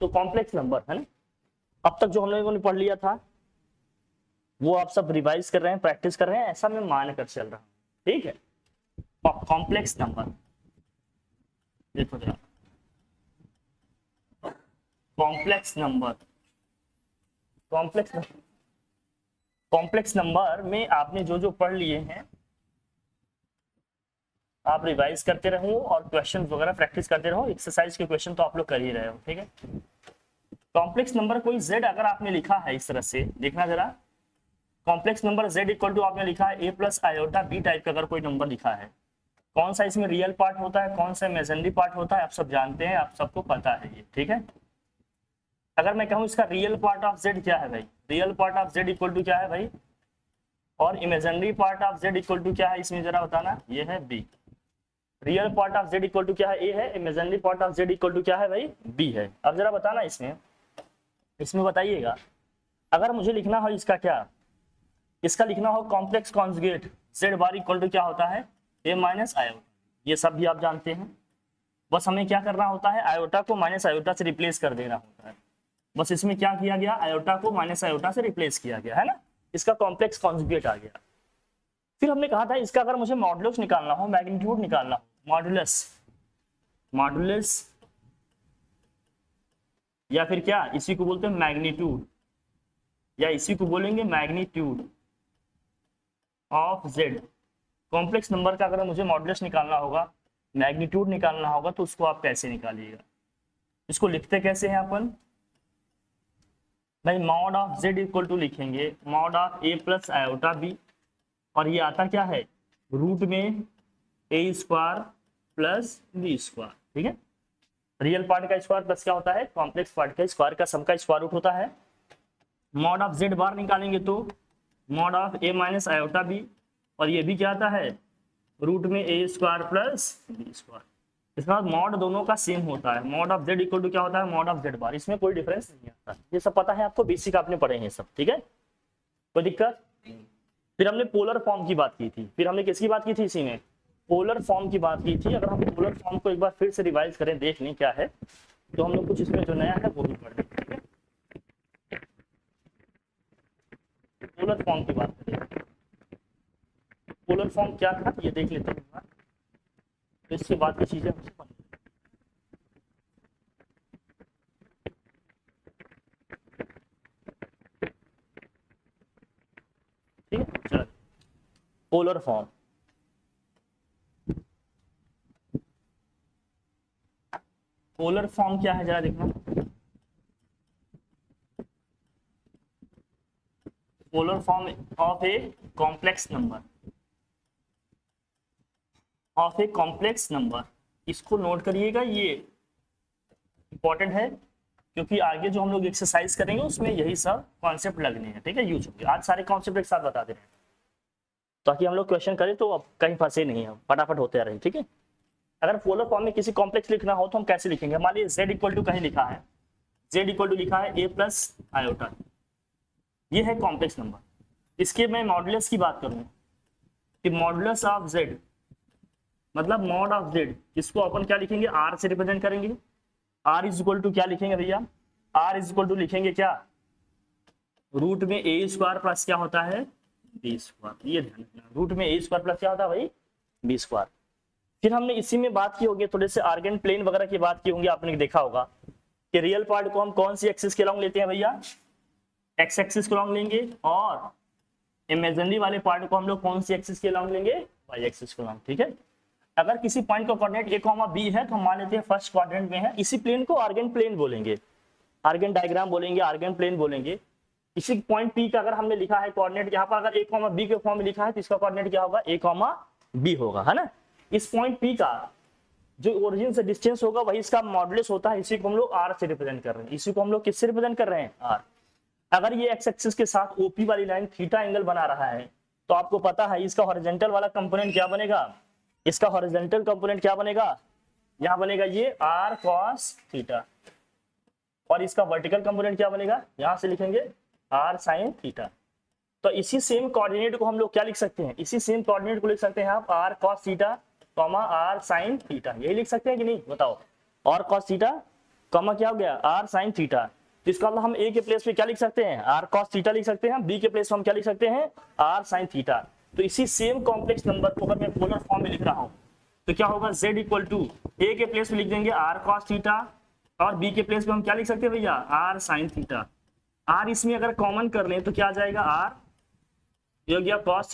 तो complex number है ना, अब तक जो हम लोगों ने पढ़ लिया था वो आप सब रिवाइज कर रहे हैं, प्रैक्टिस कर रहे हैं, ऐसा मैं मान कर चल रहा हूँ, ठीक है। कॉम्प्लेक्स नंबर देखो जरा, कॉम्प्लेक्स नंबर, कॉम्प्लेक्स नंबर में आपने जो जो पढ़ लिए हैं आप रिवाइज करते रहो और क्वेश्चन वगैरह प्रैक्टिस करते रहो, एक्सरसाइज के क्वेश्चन तो आप लोग कर ही रहे हो, ठीक है। कॉम्प्लेक्स नंबर कोई z अगर आपने लिखा है इस तरह से, देखना जरा, complex number z equal to आपने लिखा है a plus iota b type का अगर कोई नंबर लिखा है, कौन सा इसमें रियल पार्ट होता है, कौन सा इमेजिनरी पार्ट होता है, आप सब जानते हैं, आप सबको पता है ये, ठीक है। अगर मैं कहूँ इसका रियल पार्ट ऑफ z क्या है भाई, real part of z equal to क्या है भाई, और imaginary part of z equal to क्या है, इसमें जरा बताना, ये है b। Real part of z equal to क्या है, a है, imaginary part of z equal to क्या है भाई, b है। अब जरा बताना इसमें बताइएगा, अगर मुझे लिखना हो इसका क्या, इसका लिखना हो complex conjugate z bar equal to क्या होता है, a माइनस आयोटा, ये सब भी आप जानते हैं, बस हमें क्या करना होता है, आयोटा को माइनस आयोटा से रिप्लेस कर देना होता है, बस इसमें क्या किया गया, आयोटा को माइनस आयोटा से रिप्लेस किया गया है ना, इसका कॉम्प्लेक्स कॉन्जुगेट आ गया। फिर हमने कहा था इसका अगर मुझे मॉडुलस निकालना हो, मैग्नीट्यूड निकालना हो, मॉडुलस या फिर क्या इसी को बोलते हैं मैग्नीट्यूड, या इसी को बोलेंगे magnitude of z, complex number का अगर मुझे मॉडुलस निकालना होगा, मैग्नीट्यूड निकालना होगा, तो उसको आप कैसे निकालिएगा, इसको लिखते कैसे हैं अपन भाई, mod of z equal to लिखेंगे mod of a plus iota b, और ये आता क्या है रूट में a square plus b square, ठीक है। रियल पार्ट का स्क्वायर प्लस क्या होता है, कॉम्प्लेक्स पार्ट का स्क्वायर का सम का स्क्वायर रूट होता है। मॉड ऑफ z बार निकालेंगे तो mod of a minus iota b, और ये भी क्या आता है रूट में a square plus b square. इसके बाद मॉड दोनों का सेम होता है, mod of z equal to क्या होता है, मॉड ऑफ z बार, इसमें कोई डिफरेंस नहीं आता, ये सब पता है आपको, बेसिक आपने पढ़े हैं सब, ठीक है, कोई दिक्कत। फिर हमने पोलर फॉर्म की बात की थी, फिर हमने किसकी बात की थी, इसी में पोलर फॉर्म की बात की थी। अगर हम पोलर फॉर्म को एक बार फिर से रिवाइज करें, देख लें क्या है, तो हम लोग कुछ इसमें जो नया है वो भी पढ़ लेंगे। पोलर फॉर्म की बात करें, पोलर फॉर्म क्या था ये देख लेते हैं, तो इसके बाद की चीजें हमसे पढ़, ठीक है। चलो पोलर फॉर्म, पोलर फॉर्म क्या है जरा देखना, polar form of a complex number, of a complex number, इसको नोट करिएगा, ये इंपॉर्टेंट है क्योंकि आगे जो हम लोग एक्सरसाइज करेंगे उसमें यही सब कॉन्सेप्ट लगने हैं, ठीक है, यूज होंगे। आज सारे कॉन्सेप्ट एक साथ बता दे रहे हैं ताकि हम लोग क्वेश्चन करें तो अब कहीं फंसे नहीं हम, फटाफट होते रहे, ठीक है। अगर पोलर फॉर्म में किसी कॉम्प्लेक्स लिखना हो तो हम कैसे लिखेंगे, मान लीजिए z इक्वल टू कहीं लिखा है, z इक्वल टू लिखा है a प्लस आयोटा, ये है कॉम्प्लेक्स नंबर। इसके मैं मॉडुलस की बात करूँ कि मॉडुलस ऑफ z मतलब मॉड ऑफ z, इसको अपन क्या लिखेंगे, r से रिप्रेजेंट करेंगे, r इज इक्वल टू क्या लिखेंगे भैया, r इज इक्वल टू लिखेंगे क्या, रूट में a स्क्वायर प्लस क्या होता है b स्क्वायर, ये ध्यान रखना, रूट में a स्क्वायर प्लस क्या होता है भाई b स्क्वायर। फिर हमने इसी में बात की होगी थोड़े से आर्गन प्लेन वगैरह की बात की होंगी, आपने देखा होगा कि रियल पार्ट को हम कौन सी एक्सिस के लॉन्ग लेते हैं भैया, x एक्सिस के लॉन्ग लेंगे, और इमेजिनरी वाले पार्ट को हम लोग कौन सी एक्सिस के लॉन्ग लेंगे, y एक्सिस के लॉन्ग, ठीक है। अगर किसी पॉइंट का कोऑर्डिनेट a, b है तो हम मान लेते हैं फर्स्ट क्वाड्रेंट में है, इसी प्लेन को आर्गन प्लेन बोलेंगे, आर्गन डायग्राम बोलेंगे, आर्गन प्लेन बोलेंगे। इसी पॉइंट P का अगर हमने लिखा है कोऑर्डिनेट, यहाँ पर अगर a, b के फॉर्म में लिखा है तो इसका कोऑर्डिनेट क्या होगा, a, b होगा, है ना। इस पॉइंट P का जो ओरिजिन से डिस्टेंस होगा वही इसका मॉडुलस होता है, इसी को हम लोग r से रिप्रेजेंट कर रहे हैं, इसी को हम लोग किससे रिप्रेजेंट कर रहे हैं, r। अगर ये x एक्सिस के साथ OP वाली लाइन थीटा एंगल बना रहा है तो आपको पता है इसका हॉरिजॉन्टल वाला कंपोनेंट क्या बनेगा, इसका हॉरिजॉन्टल कंपोनेंट क्या बनेगा, यहाँ बनेगा ये r cos थीटा, और इसका वर्टिकल कंपोनेंट क्या बनेगा, यहाँ से लिखेंगे r sin थीटा। तो इसी सेम कोऑर्डिनेट को हम लोग क्या लिख सकते हैं, इसी सेम कोऑर्डिनेट को लिख सकते हैं आप r cos theta, r sin theta, यही लिख सकते हैं कि नहीं बताओ, और cos थीटा कॉमा क्या हो गया आर साइन थीटा। तो इसका मतलब हम ए के प्लेस पे क्या लिख सकते हैं आर कॉस थीटा लिख सकते हैं, बी के प्लेस पे हम क्या लिख सकते हैं आर साइन थीटा। तो इसी सेम कॉम्प्लेक्स नंबर को अगर मैं पोलर फॉर्म में लिख रहा हूं तो क्या होगा z इक्वल टू ए के प्लेस पे लिख देंगे आर कॉस थीटा और बी के प्लेस पे हम क्या लिख सकते हैं भैया आर साइन थीटा। आर इसमें अगर कॉमन कर लें तो क्या आ जाएगा आर ये हो गया कॉस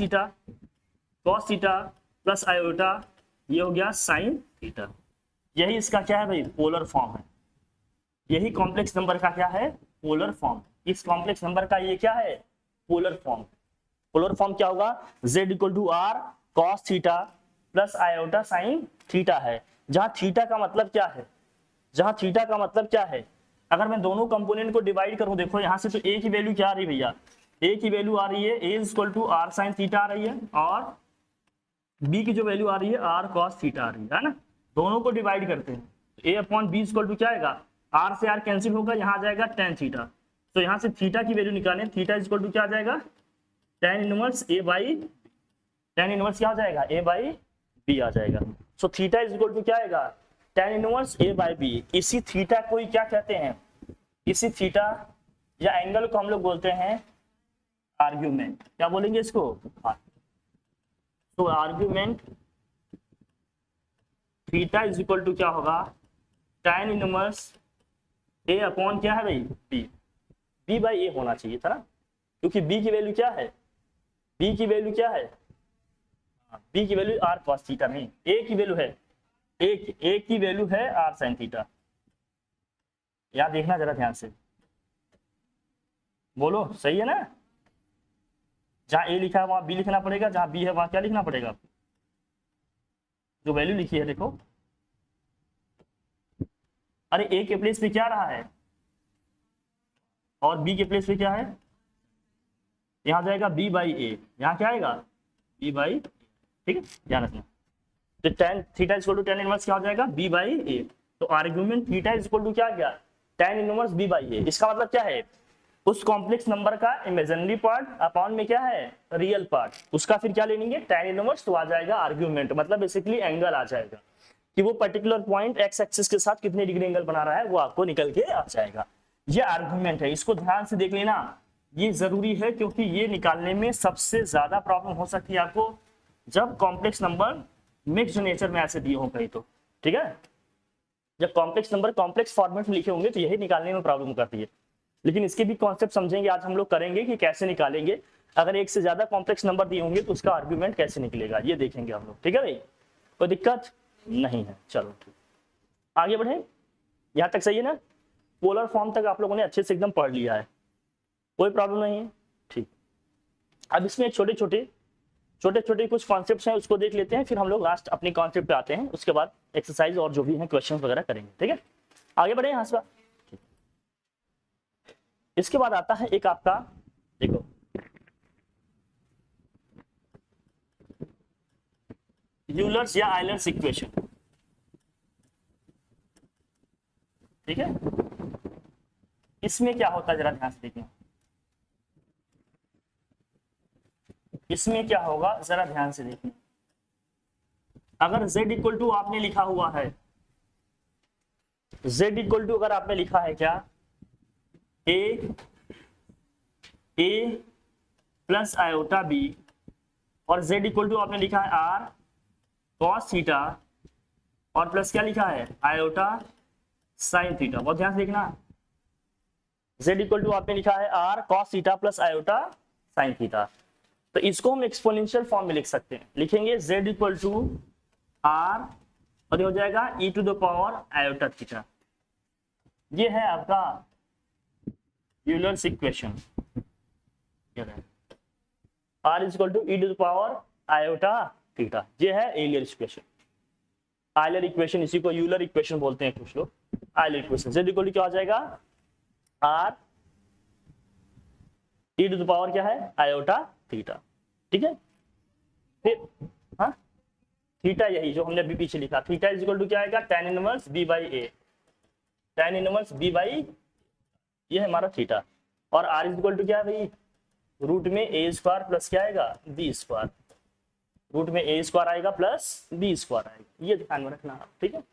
थीटा प्लस आयोटा ये हो गया साइन थीटा। यही इसका क्या है भाई पोलर फॉर्म है, यही कॉम्प्लेक्स नंबर का क्या है पोलर फॉर्म। इस कॉम्प्लेक्स नंबर का ये क्या है पोलर फॉर्म। पोलर फॉर्म क्या होगा z equal to r cos theta plus iota sine theta है, जहां थीटा का मतलब क्या है, जहां थीटा का मतलब क्या है। अगर मैं दोनों कंपोनेंट को डिवाइड करूं देखो यहां से तो a की वैल्यू क्या आ रही है भैया, a की वैल्यू आ रही है a equal to r sine theta आ रही है और b की जो वैल्यू आ रही है आर कॉस थीटा आ रही है ना। दोनों को डिवाइड करते हैं a upon b equal to क्या आएगा आर से आर कैंसिल होगा, यहाँ आ जाएगा टेन थीटा। तो यहाँ से थीटा की वैल्यू निकालें, थीटा इक्वल टू क्या आ जाएगा tan inverse a by, tan inverse क्या आ जाएगा ए बाई बी आ जाएगा। So theta is equal to क्या आएगा tan inverse a by b. इसी थीटा को ही क्या कहते हैं, इसी थीटा या एंगल को हम लोग बोलते हैं आर्ग्यूमेंट। क्या बोलेंगे इसको तो argument theta is equal to क्या होगा टेन इनवर्स ए अपॉन क्या है भाई बी, बी बाई ए होना चाहिए था ना, क्योंकि बी की वैल्यू क्या है, बी की वैल्यू क्या है, बी की वैल्यू आर कॉस थीटा नहीं, ए की वैल्यू है ए की वैल्यू है आर साइन थीटा। याद देखना जरा ध्यान से, बोलो सही है ना। जहां ए लिखा है वहां बी लिखना पड़ेगा, जहां बी है वहां क्या लिखना पड़ेगा, जो वैल्यू लिखी है देखो। अरे ए के प्लेस पे क्या रहा है और बी के प्लेस पे क्या है, यहां जाएगा बी बाई ए, यहां क्या आएगा बी बाई, ठीक है ध्यान रखना। तो tan theta equal to tan inverse क्या हो जाएगा बी बाई ए। तो आर्ग्यूमेंट थीटा इक्वल टू क्या गया टेन इनवर्स बी बाई ए। इसका मतलब क्या है उस कॉम्प्लेक्स नंबर का इमेजिनरी पार्ट अपॉन में क्या है रियल पार्ट, उसका फिर क्या ले लेंगे टेन इनवर्स, तो आ जाएगा आर्ग्यूमेंट, मतलब बेसिकली एंगल आ जाएगा कि वो पर्टिकुलर पॉइंट एक्स एक्सिस के साथ कितने डिग्री एंगल बना रहा है वो आपको निकल के आ जाएगा। ये आर्ग्यूमेंट है, इसको ध्यान से देख लेना, ये जरूरी है क्योंकि ये निकालने में सबसे ज्यादा प्रॉब्लम हो सकती है आपको जब कॉम्प्लेक्स नंबर मिक्स्ड नेचर में ऐसे दिए हो कहीं तो, ठीक है। जब कॉम्प्लेक्स नंबर कॉम्प्लेक्स फॉर्मेट में लिखे होंगे तो यही निकालने में प्रॉब्लम करती है, लेकिन इसके भी कॉन्सेप्ट समझेंगे आज हम लोग करेंगे कि कैसे निकालेंगे। अगर एक से ज्यादा कॉम्प्लेक्स नंबर दिए होंगे तो उसका आर्ग्यूमेंट कैसे निकलेगा ये देखेंगे हम लोग, ठीक है भाई, कोई दिक्कत नहीं है। चलो ठीक आगे बढ़े, यहाँ तक सही है ना, पोलर फॉर्म तक आप लोगों ने अच्छे से एकदम पढ़ लिया है, कोई प्रॉब्लम नहीं है, ठीक। अब इसमें छोटे छोटे कुछ कॉन्सेप्ट्स हैं उसको देख लेते हैं, फिर हम लोग लास्ट अपने कॉन्सेप्ट पे आते हैं, उसके बाद एक्सरसाइज और जो भी है क्वेश्चन वगैरह करेंगे, ठीक है। आगे बढ़े यहाँ से। इसके बाद आता है एक आपका देखो यूलर्स या आयलर्स इक्वेशन, ठीक है। इसमें क्या होता है जरा ध्यान से देखना, इसमें क्या होगा जरा ध्यान से देखना। अगर z इक्वल टू आपने लिखा हुआ है, z इक्वल टू अगर आपने लिखा है क्या a प्लस आयोटा b और z इक्वल टू आपने लिखा है r cos थीटा और प्लस क्या लिखा है आयोटा साइन थीटा, बहुत ध्यान से देखना। z इक्वल टू आपने लिखा है r cos theta plus iota sine theta, तो इसको हम एक्सपोनेंशियल फॉर्म में लिख सकते हैं, लिखेंगे z इक्वल टू r और ये हो जाएगा e to the power iota theta. ये है आपका Euler's equation, r is equal to e to the power iota theta, ये है एलियर इक्वेशन। आयलर इक्वेशन इसी को यूलर इक्वेशन बोलते हैं कुछ लोग, Euler equation. z equal to क्या हो जाएगा r e to the power क्या है आयोटा थीटा, ठीक है। फिर हाँ थीटा यही जो हमने अभी पीछे लिखा, थीटा इज इक्वल टू क्या आएगा tan inverse b by A, tan inverse b by ये है हमारा थीटा, और r इज इक्वल टू क्या है भाई रूट में a स्क्वायर प्लस क्या आएगा b स्क्वायर, रूट में a स्क्वायर आएगा प्लस b स्क्वायर आएगा, ये ध्यान में रखना, ठीक है।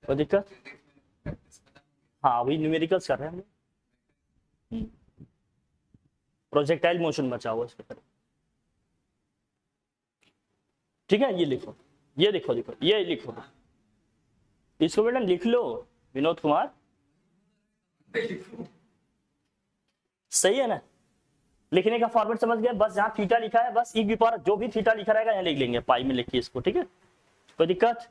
कोई दिक्कत? हाँ वही न्यूमेरिकल्स कर रहे हैं हम लोग। प्रोजेक्टाइल मोशन बचा हुआ इसके तरफ। ठीक है, ये लिखो, ये लिखो, लिखो ये लिखो, इसको बेटा लिख लो विनोद कुमार, सही है ना? लिखने का फॉर्मेट समझ गए? बस जहाँ थीटा लिखा है बस ई पर जो भी थीटा लिखा रहेगा यहाँ लिख लेंगे, पाई में लिखिए इसको, ठीक है, कोई दिक्कत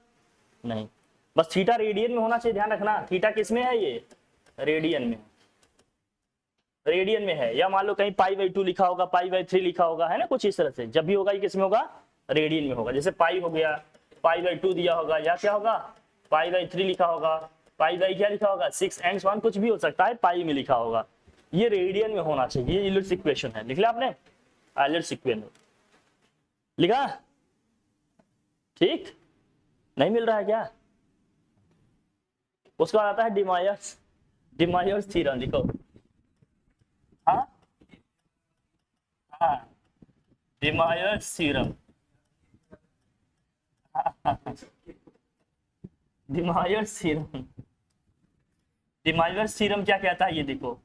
नहीं। बस थीटा रेडियन में होना चाहिए, ध्यान रखना। थीटा किस में है? ये रेडियन में, रेडियन में है। या मान लो कहीं पाई/2 लिखा होगा, पाई/3 लिखा होगा, है ना, कुछ इस तरह से। जब भी होगा ये किस में होगा? रेडियन में होगा। जैसे पाई हो गया, पाई/2 दिया होगा, या क्या होगा पाई/3 लिखा होगा, पाई क्या लिखा होगा 6 and 1 कुछ भी हो सकता है, पाई में लिखा होगा। ये रेडियन में होना चाहिए। ये यूलर्स इक्वेशन है, लिख लिया आपने? यूलर्स इक्वेशन लिखा? ठीक, नहीं मिल रहा है क्या? उसका आता है डिमायर्स थ्योरम, लिखो। हाँ हाँ, डिमायर्स थ्योरम। डिमायर्स थ्योरम, डिमायर्स थ्योरम क्या कहता है ये देखो।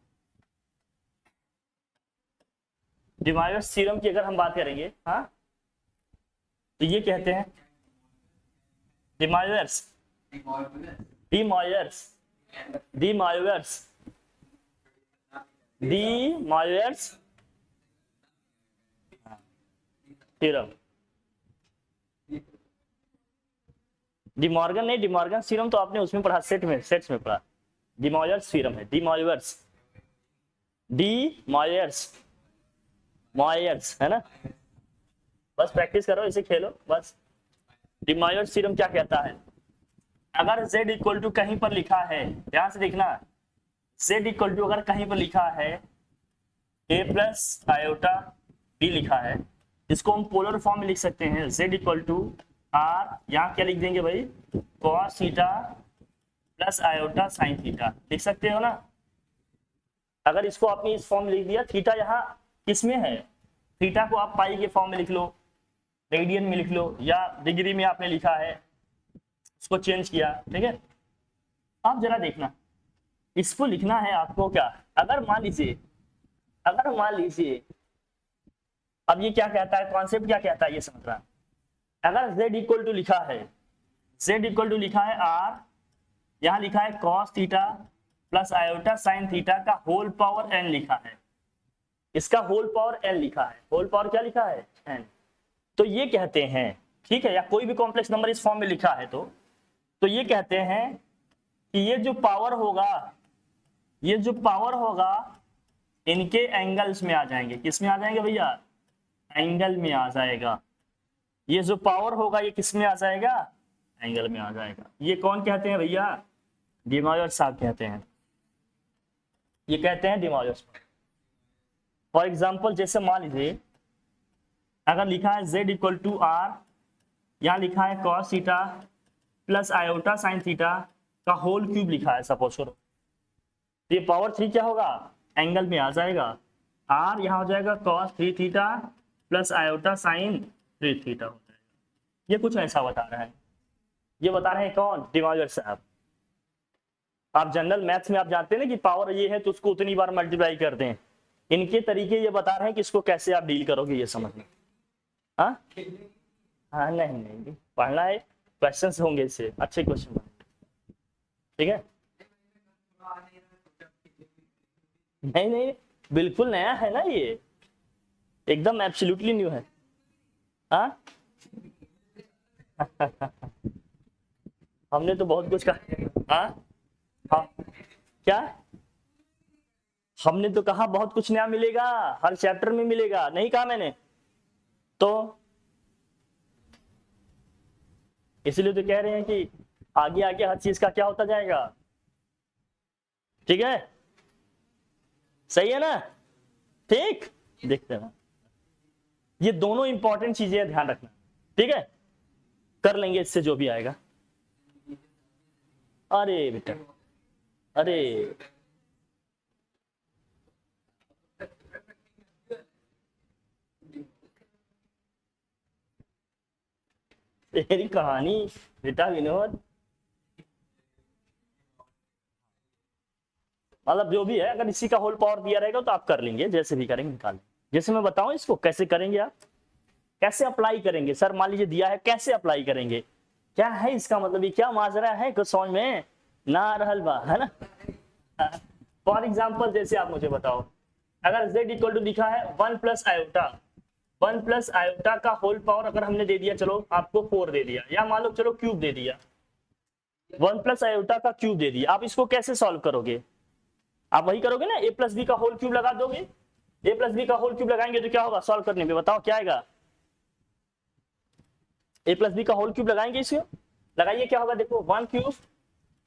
डिमायर्स थ्योरम की अगर हम बात करेंगे, हाँ, तो ये कहते हैं डिमायर्स डिमायर्स डिमायर्स डिमायर्स थ्योरम। डिमॉर्गन नहीं, डिमॉर्गन थ्योरम तो आपने उसमें पढ़ा, सेट्स में पढ़ा। डिमॉयर्स थ्योरम है, डिमॉयर्स, मॉयर्स है ना। बस प्रैक्टिस करो, इसे खेलो बस। डिमॉयर्स थ्योरम क्या कहता है? अगर z इक्वल टू कहीं पर लिखा है, ध्यान से देखना, z इक्वल टू अगर कहीं पर लिखा है a प्लस आयोटा b लिखा है, इसको हम पोलर फॉर्म में लिख सकते हैं। z इक्वल टू r, यहाँ क्या लिख देंगे भाई, cos theta plus iota sine theta, लिख सकते हो ना। अगर इसको आपने इस फॉर्म में लिख दिया, थीटा यहाँ किस में है, थीटा को आप पाई के फॉर्म में लिख लो, रेडियन में लिख लो, या डिग्री में आपने लिखा है उसको चेंज किया, ठीक है। अब जरा देखना, इसको लिखना है आपको क्या, अगर मान लीजिए अब ये क्या कहता है, कॉन्सेप्ट क्या कहता है ये समझना। अगर z इक्वल टू लिखा है, z इक्वल टू लिखा है r, यहाँ लिखा है cos theta plus iota sine theta का होल पावर n लिखा है, इसका होल पावर n लिखा है, होल पावर क्या लिखा है n। तो ये कहते हैं, ठीक है, या कोई भी कॉम्प्लेक्स नंबर इस फॉर्म में लिखा है तो ये कहते हैं कि ये जो पावर होगा इनके एंगल्स में आ जाएंगे। किस में आ जाएंगे भैया? एंगल में आ जाएगा। ये जो पावर होगा ये किस में आ जाएगा? एंगल में आ जाएगा। ये कौन कहते हैं भैया? डिमॉयर्स साहब कहते हैं, ये कहते हैं डिमॉयर्स। फॉर एग्जाम्पल जैसे मान लीजिए अगर लिखा है z इक्वल टू r, यहाँ लिखा है cos theta plus iota sine theta का होल क्यूब लिखा है सपोज करो, तो ये पावर 3 क्या होगा? एंगल में आ जाएगा। r यहाँ हो जाएगा cos 3 theta plus iota sign 3 theta हो जाएगा। ये कुछ ऐसा बता रहा है, ये बता रहे हैं कौन? डिमॉयर्स साहब। आप जनरल मैथ्स में आप जानते हैं ना कि पावर ये है तो उसको उतनी बार मल्टीप्लाई कर दें, इनके तरीके ये बता रहे हैं कि इसको कैसे आप डील करोगे ये समझना। हाँ हाँ, नहीं पढ़ना है, क्वेश्चंस होंगे इससे, अच्छे क्वेश्चन, ठीक है। नहीं बिल्कुल नया है ना, ये एकदम एब्सोल्युटली न्यू है। हाँ हमने तो बहुत कुछ कहा। हाँ क्या, हमने तो कहा बहुत कुछ नया मिलेगा, हर चैप्टर में मिलेगा, नहीं कहा मैंने तो, इसलिए तो कह रहे हैं कि आगे आगे हर चीज का क्या होता जाएगा, ठीक है, सही है ना। ठीक, देखते हैं, ये दोनों इंपॉर्टेंट चीजें ध्यान रखना, ठीक है, कर लेंगे इससे जो भी आएगा। अरे बेटा, अरे तेरी कहानी बेटा विनोद, मतलब जो भी है, अगर इसी का होल पावर दिया रहेगा तो आप कर लेंगे, जैसे भी करेंगे निकाल। जैसे मैं बताऊं इसको कैसे करेंगे, आप कैसे अप्लाई करेंगे। सर मान लीजिए दिया है, कैसे अप्लाई करेंगे, क्या है इसका मतलब, ये क्या माजरा है, कुछ समझ में ना रहल बा, है ना। फॉर एग्जाम्पल जैसे आप मुझे बताओ, अगर z इक्वल टू लिखा है 1 प्लस आयोटा, 1 प्लस आयोटा का होल पावर अगर हमने दे दिया, चलो आपको 4 दे दिया, या मान लो चलो क्यूब दे दिया, 1 प्लस आयोटा का क्यूब दे दिया, आप इसको कैसे सॉल्व करोगे, आप वही करोगे ना, a प्लस बी का होल क्यूब लगा दोगे, a प्लस बी का होल क्यूब लगाएंगे तो क्या होगा सॉल्व करने में, बताओ क्या आएगा, a प्लस बी का होल क्यूब लगाएंगे, इसको लगाइए, क्या होगा देखो, 1 क्यूब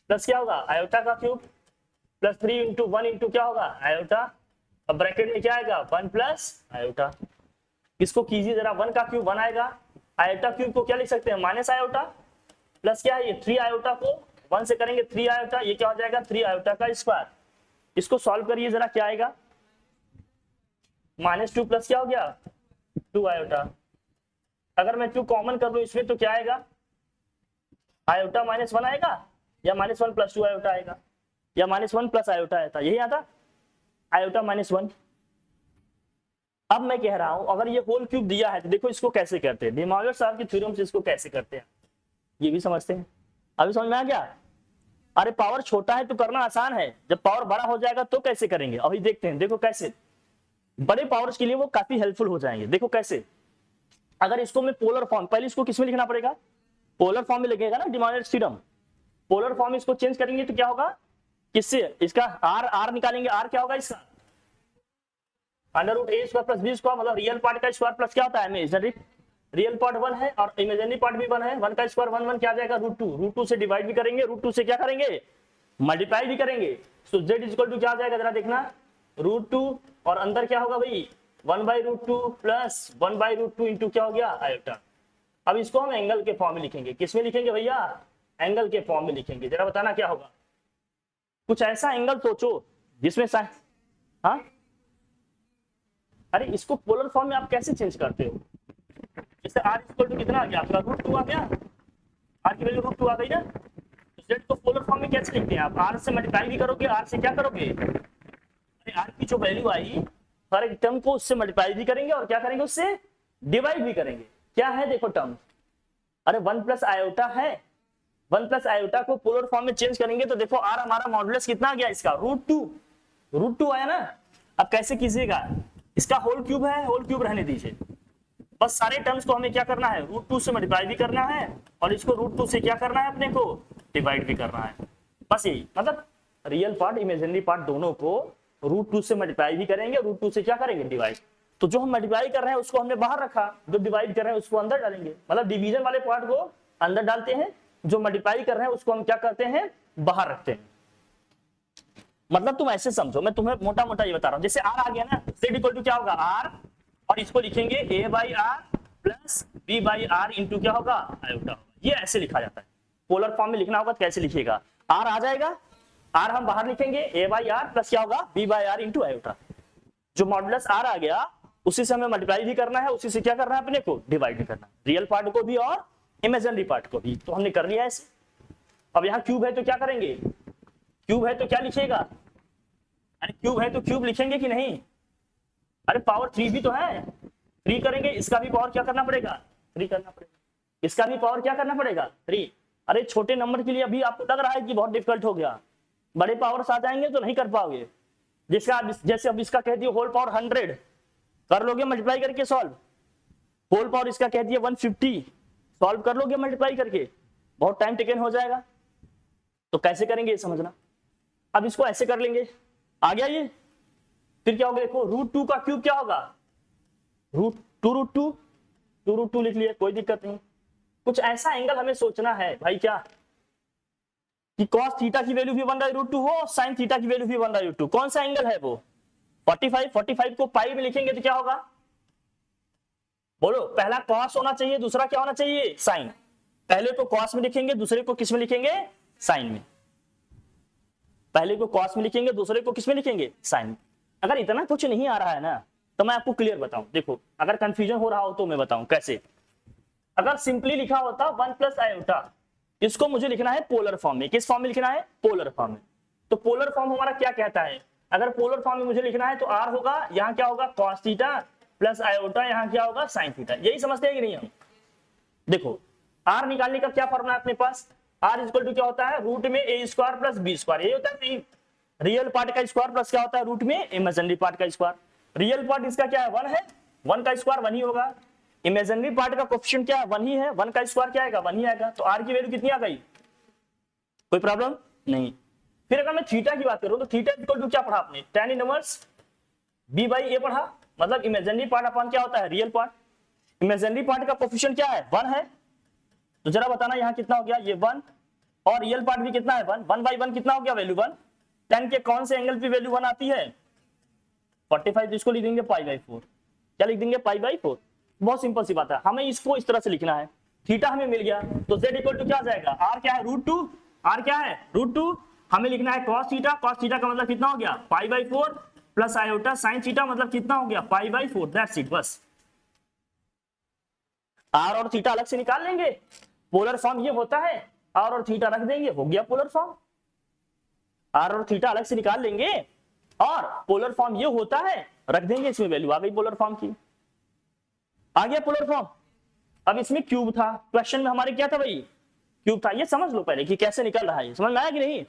प्लस क्या होगा आयोटा का क्यूब प्लस 3 इंटू 1 इंटू क्या होगा आयोटा, अब ब्रैकेट में क्या आएगा 1 प्लस आयोटा। इसको कीजिए जरा, 1 का क्यूब 1 आएगा, आयोटा क्यूब को क्या लिख सकते हैं माइनस आयोटा, प्लस क्या है ये 3 आयोटा को 1 से करेंगे 3 आयोटा, ये क्या हो जाएगा 3 आयोटा का स्क्वायर। इसको सॉल्व करिए जरा, क्या आएगा -2 प्लस क्या हो गया 2 आयोटा, अगर मैं 2 कॉमन कर लूं इसमें तो क्या आएगा आयोटा -1 आएगा, या -1 प्लस 2 आयोटा आएगा, या -1 प्लस आयोटा आया था, यही आता आयोटा -1। अब मैं कह रहा हूं अगर ये होल क्यूब दिया है तो देखो इसको कैसे करते हैं, डिमॉर्गन साहब की थ्योरम से इसको कैसे करते हैं ये भी समझते हैं। अभी समझ में आ गया, अरे पावर छोटा है तो करना आसान है, जब पावर बड़ा हो जाएगा तो कैसे करेंगे, अभी देखते हैं। देखो कैसे, बड़े पावर्स के लिए वो काफी हेल्पफुल हो जाएंगे। देखो कैसे, अगर इसको मैं पोलर फॉर्म, पहले इसको किसमें लिखना पड़ेगा, पोलर फॉर्म में लिखेगा ना डिमॉर्गन थ्योरम, पोलर फॉर्म में इसको चेंज करेंगे तो क्या होगा, किससे, इसका आर निकालेंगे, आर क्या होगा इसका √a² प्लस b², मतलब रियल पार्ट का स्क्वायर प्लस क्या होता है इमेजिनरी, रियल पार्ट 1 है और इमेजिनरी पार्ट भी 1 है, 1 का स्क्वायर 1 1 क्या आ जाएगा √2 से डिवाइड भी करेंगे, √2 से क्या करेंगे मल्टीप्लाई भी करेंगे, सो z इक्वल टू क्या आ जाएगा जरा देखना √2 और अंदर क्या होगा भाई 1/√2 प्लस 1/√2 इंटू क्या हो गया आयोटा। अब इसको हम एंगल के फॉर्म में लिखेंगे, किसमें लिखेंगे भैया एंगल के फॉर्म में लिखेंगे, जरा बताना क्या होगा, कुछ ऐसा एंगल सोचो जिसमें हाँ, अरे इसको पोलर फॉर्म में आप कैसे चेंज करते हो, जैसे r इक्वल टू कितना आ गया आपका √2 आ गया, r की वैल्यू √2 आ गई ना, तो z को पोलर फॉर्म में कैसे लिखते हैं आप, r से मल्टीप्लाई भी करोगे, r से क्या करोगे, अरे r की जो वैल्यू आई हर एक टर्म को उससे मल्टीप्लाई भी करेंगे और क्या करेंगे उससे डिवाइड भी करेंगे, क्या है देखो टर्म, अरे 1 प्लस आयोटा है, 1 प्लस आयोटा को पोलर फॉर्म में चेंज करेंगे तो देखो r हमारा मॉडुलस कितना आ गया इसका √2 आया ना। अब कैसे कीजिएगा, इसका होल क्यूब है, होल क्यूब रहने दीजिए, बस सारे टर्म्स को हमें क्या करना है √2 से मल्टीप्लाई भी करना है और इसको √2 से क्या करना है अपने को डिवाइड भी करना है, बस यही, मतलब रियल पार्ट इमेजिनरी पार्ट दोनों को √2 से मल्टीप्लाई भी करेंगे, √2 से क्या करेंगे डिवाइड, तो जो हम मल्टीप्लाई कर रहे हैं उसको हमने बाहर रखा, जो डिवाइड कर रहे हैं उसको अंदर डालेंगे, मतलब डिवीजन वाले पार्ट को अंदर डालते हैं, जो मल्टीप्लाई कर रहे हैं उसको हम क्या करते हैं बाहर रखते हैं। मतलब तुम ऐसे समझो, मैं तुम्हें मोटा मोटा ये बता रहा हूं, जैसे r आ गया ना, z इक्वल टू क्या होगा r और इसको लिखेंगे a/r प्लस b/r इंटू क्या होगा आयोटा होगा, ये ऐसे लिखा जाता है। पोलर फॉर्म में लिखना होगा तो कैसे लिखिएगा, r आ जाएगा, r हम बाहर लिखेंगे a/r प्लस क्या होगा b/r इंटू आयोटा, जो मॉडुलस r आ गया उसी से हमें मल्टीप्लाई भी करना है, उसी से क्या करना है अपने को डिवाइड भी करना है, रियल पार्ट को भी और इमेजिनरी पार्ट को भी, तो हमने कर लिया ऐसे। अब यहाँ क्यूब है तो क्या करेंगे, क्यूब है तो क्या लिखिएगा, अरे क्यूब है तो क्यूब लिखेंगे कि नहीं, अरे पावर 3 भी तो है, 3 करेंगे, इसका भी पावर क्या करना पड़ेगा 3 करना पड़ेगा, इसका भी पावर क्या करना पड़ेगा 3। अरे छोटे नंबर के लिए अभी आपको लग रहा है कि बहुत डिफिकल्ट हो गया, बड़े पावर्स आ जाएंगे तो नहीं कर पाओगे, जिसका जैसे अब इसका कह दिए होल पावर 100 कर लोगे मल्टीप्लाई करके सॉल्व, होल पावर इसका कह दिए 150 सॉल्व कर लोगे मल्टीप्लाई करके, बहुत टाइम टेकन हो जाएगा, तो कैसे करेंगे ये समझना। अब इसको ऐसे कर लेंगे, आ गया ये, फिर क्या होगा देखो √2 का क्यूब क्या होगा √2 लिख लिया, कोई दिक्कत नहीं। कुछ ऐसा एंगल हमें सोचना है भाई, क्या कि cos थीटा की वैल्यू भी 1/√2 हो और sin थीटा की वैल्यू भी 1/√2, कौन सा एंगल है वो 45 को पाई में लिखेंगे तो क्या होगा बोलो, पहला cos होना चाहिए, दूसरा क्या होना चाहिए sin, पहले को cos में लिखेंगे दूसरे को किस में लिखेंगे sin में, पहले को cos में लिखेंगे दूसरे को किस में लिखेंगे sin में। अगर इतना कुछ नहीं आ रहा है ना तो मैं आपको क्लियर बताऊं, देखो अगर कंफ्यूजन हो रहा हो तो मैं बताऊं कैसे, अगर सिंपली लिखा होता 1 प्लस आयोटा, इसको मुझे लिखना है पोलर फॉर्म में, किस फॉर्म में लिखना है पोलर फॉर्म में, तो पोलर फॉर्म हमारा क्या कहता है, अगर पोलर फॉर्म में मुझे लिखना है तो आर होगा, यहाँ क्या होगा cos थीटा प्लस आयोटा, यहाँ क्या होगा साइन थीटा। यही समझते हैं कि नहीं हम? देखो आर निकालने का क्या फॉर्मूला है अपने पास, आर इक्वल टू क्या होता है रूट में ए स्क्वायर प्लस बी स्क्वायर, यही होता है नहीं, रियल पार्ट का स्क्वायर प्लस क्या होता है रूट में इमेजिनरी पार्ट का स्क्वायर। रियल पार्ट इसका क्या है 1 है, 1 का स्क्वायर 1 ही होगा, इमेजिनरी पार्ट का कोएफिशिएंट क्या है 1 ही है, 1 का स्क्वायर क्या आएगा 1 ही आएगा, तो आर की वैल्यू कितनी आ गई, कोई प्रॉब्लम नहीं। फिर अगर मैं थीटा की बात करूं तो थीटा इक्वल टू क्या पढ़ा आपने, tan इनवर्स b बाई ए पढ़ा, मतलब इमेजिनरी पार्ट अपन क्या होता है रियल पार्ट, इमेजिनरी पार्ट का कोएफिशिएंट क्या है 1 है, तो जरा बताना यहाँ कितना हो गया ये 1, और रियल पार्ट भी कितना है 1, 1 बाई 1 कितना हो गया वैल्यू 1, tan के कौन से एंगल पे वैल्यू 1 आती है 45, तो इसको लिख देंगे पाई बाई 4, क्या लिख देंगे पाई बाई 4। बहुत सिंपल सी बात है, हमें इसको इस तरह से लिखना है, थीटा हमें मिल गया तो z इक्वल टू क्या आ जाएगा, r क्या है रूट 2, r क्या है रूट 2, हमें लिखना है cos थीटा, cos थीटा का मतलब कितना हो गया pi by 4 plus iota sine theta मतलब कितना हो गया पाई बाई 4, दैट्स इट बस। r और थीटा अलग से निकाल लेंगे, पोलर फॉर्म ये होता है, r और थीटा रख देंगे हो गया पोलर फॉर्म, r और थीटा अलग से निकाल लेंगे और पोलर फॉर्म ये होता है रख देंगे, इसमें वैल्यू आ गई पोलर फॉर्म की, आ गया पोलर फॉर्म। अब इसमें क्यूब था, क्वेश्चन में हमारे क्या था भाई क्यूब था, ये समझ लो पहले कि कैसे निकल रहा है, समझ में आया कि नहीं।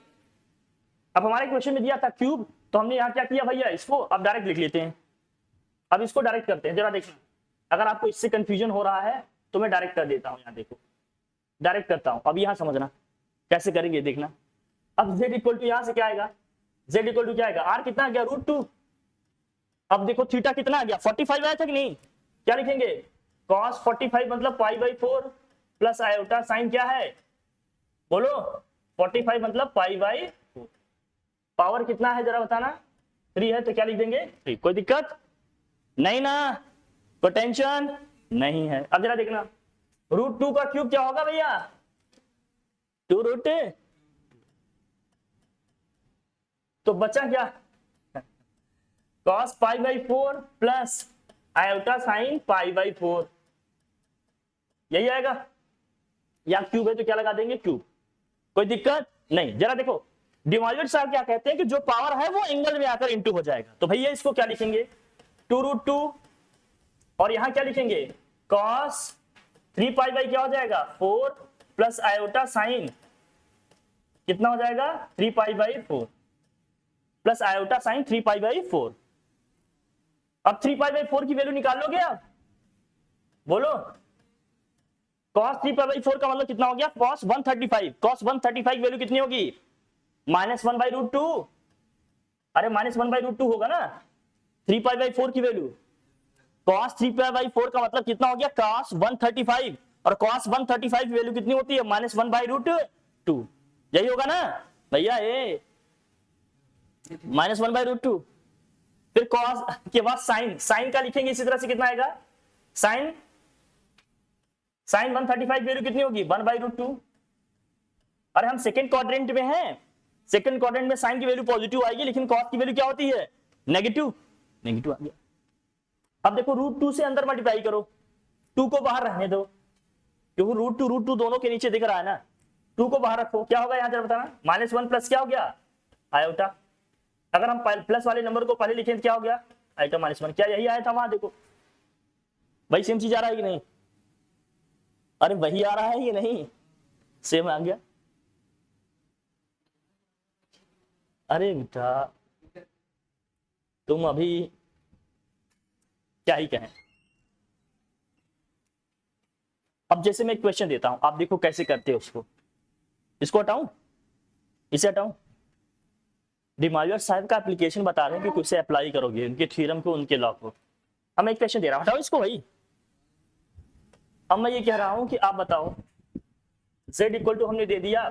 अब हमारे क्वेश्चन में दिया था क्यूब, तो हमने यहाँ क्या किया भैया इसको अब डायरेक्ट लिख लेते हैं, अब इसको डायरेक्ट करते हैं, जरा देखना अगर आपको इससे कंफ्यूजन हो रहा है तो मैं डायरेक्ट कर देता हूँ, यहाँ देखो डायरेक्ट करता हूँ, अब यहाँ समझना कैसे करेंगे देखना। अब z इक्वल टू यहाँ से क्या आएगा, z इक्वल टू क्या आएगा r कितना आ गया रूट 2, अब देखो थीटा कितना आ गया 45 आया था कि नहीं, क्या लिखेंगे cos 45 मतलब pi by 4 plus iota sign क्या है बोलो 45 मतलब पाई बाई 4, पावर कितना है जरा बताना 3 है तो क्या लिख देंगे 3, कोई दिक्कत नहीं ना, कोई टेंशन नहीं है। अब जरा देखना रूट 2 का क्यूब क्या होगा भैया 2 रूट, तो बचा क्या cos pi by 4 plus iota sine pi by 4, यही आएगा, या क्यूब है तो क्या लगा देंगे क्यूब, कोई दिक्कत नहीं। जरा देखो डिमॉलविट साहब क्या कहते हैं कि जो पावर है वो एंगल में आकर इंटू हो जाएगा, तो भैया इसको क्या लिखेंगे 2 रूट 2 और यहां क्या लिखेंगे cos 3 पाई बाई क्या हो जाएगा 4 प्लस आयोटा साइन कितना हो जाएगा 3 pi by 4 plus iota sign 3 pi by 4। अब 3 पाई बाई 4 की वैल्यू निकाल लोगे आप बोलो, cos 3 पाई बाई 4 का मतलब कितना हो गया cos 135, cos 135 वैल्यू कितनी होगी -1 बाई रूट 2, अरे -1 बाई रूट 2 होगा ना 3 पाई बाई 4 की वैल्यू, cos 3 पाई बाई 4 का मतलब कितना हो गया cos 135, और cos 135 वैल्यू कितनी होती है -1 बाई रूट 2, यही होगा ना भैया ये -1 बाई रूट 2। फिर cos के बाद साइन, साइन का लिखेंगे इसी तरह से कितना आएगा साइन 135 वैल्यू कितनी होगी 1 बाई रूट 2, अरे हम सेकंड क्वाड्रेंट में हैं, सेकंड क्वाड्रेंट में साइन की वैल्यू पॉजिटिव आएगी लेकिन cos की वैल्यू क्या होती है नेगेटिव, नेगेटिव आ गया। अब देखो रूट 2 से अंदर मल्टीप्लाई करो, 2 को बाहर रहने दो क्योंकि रूट टू दोनों के नीचे दिख रहा है ना, 2 को बाहर रखो क्या होगा यहाँ जरा बताना -1 प्लस क्या हो गया आयोटा, अगर हम प्लस वाले नंबर को पहले लिखें तो क्या हो गया आयोटा -1, क्या यही आया था वहां देखो भाई सेम चीज आ रहा है कि नहीं, अरे वही आ रहा है ये नहीं सेम आ गया, अरे बेटा तुम अभी क्या ही कहें। अब जैसे मैं एक क्वेश्चन देता हूं आप देखो कैसे करते हो उसको, इसको हटाऊं इसे हटाऊं, डिमॉलविट साहब का एप्लीकेशन बता रहे हैं कि कैसे अप्लाई करोगे उनके थ्योरम को उनके लॉ को, अब मैं एक क्वेश्चन दे रहा हूं हटाओ इसको भाई। अब मैं ये कह रहा हूं कि आप बताओ z इक्वल टू हमने दे दिया,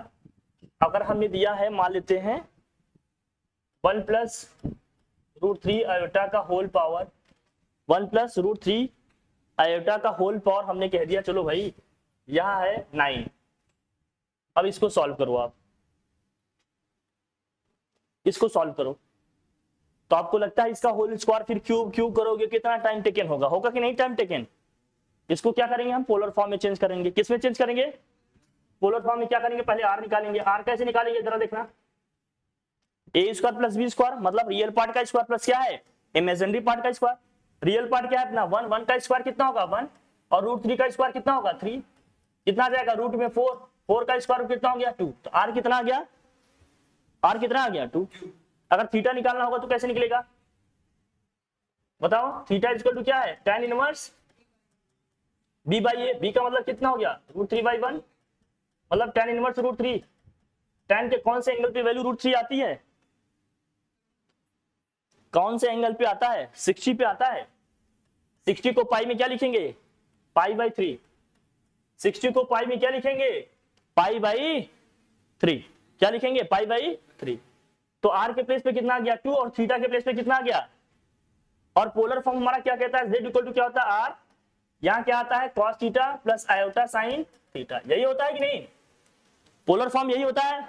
अगर हमने दिया है मान लेते हैं 1 प्लस रूट 3 आयोटा का whole power, 1 plus root 3 iota का होल पावर हमने कह दिया, चलो भाई यहां है 9, अब इसको सॉल्व करो, आप इसको सॉल्व करो तो आपको लगता है इसका होल स्क्वायर फिर क्यूब करोगे कितना टाइम टेकन होगा, होगा कि नहीं टाइम टेकन। इसको क्या करेंगे हम पोलर फॉर्म में चेंज करेंगे, किस में चेंज करेंगे पोलर फॉर्म में क्या करेंगे पहले r निकालेंगे, r कैसे निकालेंगे जरा देखना, ए स्क्वायर प्लस बी स्क्वायर, मतलब रियल पार्ट का स्क्वायर प्लस क्या है, इमेजिनरी पार्ट का स्क्वायर। रियल पार्ट क्या है अपना 1, 1 का स्क्वायर कितना होगा 1, और रूट 3 का स्क्वायर कितना होगा 3, कितना आ जाएगा रूट में 4, 4 का स्क्वायर कितना हो गया 2, तो आर कितना आ गया, आर कितना आ गया 2। अगर थीटा निकालना होगा तो कैसे निकलेगा बताओ, थीटा इक्वल टू क्या है tan inverse b by a, b का मतलब कितना हो गया रूट 3/1, मतलब tan इनवर्स रूट 3, tan के कौन से एंगल पे वैल्यू रूट 3 आती है, कौन से एंगल पे आता है 60 पे आता है। 60 को पाई में क्या लिखेंगे π/3, 60 को पाई में क्या लिखेंगे π/3, क्या लिखेंगे π/3। तो r के प्लेस पे कितना आ गया 2 और थीटा के प्लेस पे कितना आ गया, और पोलर फॉर्म हमारा क्या कहता है z इक्वल टू क्या होता है r, यहाँ क्या आता है cos theta plus iota sine theta, यही होता है कि नहीं, पोलर फॉर्म यही होता है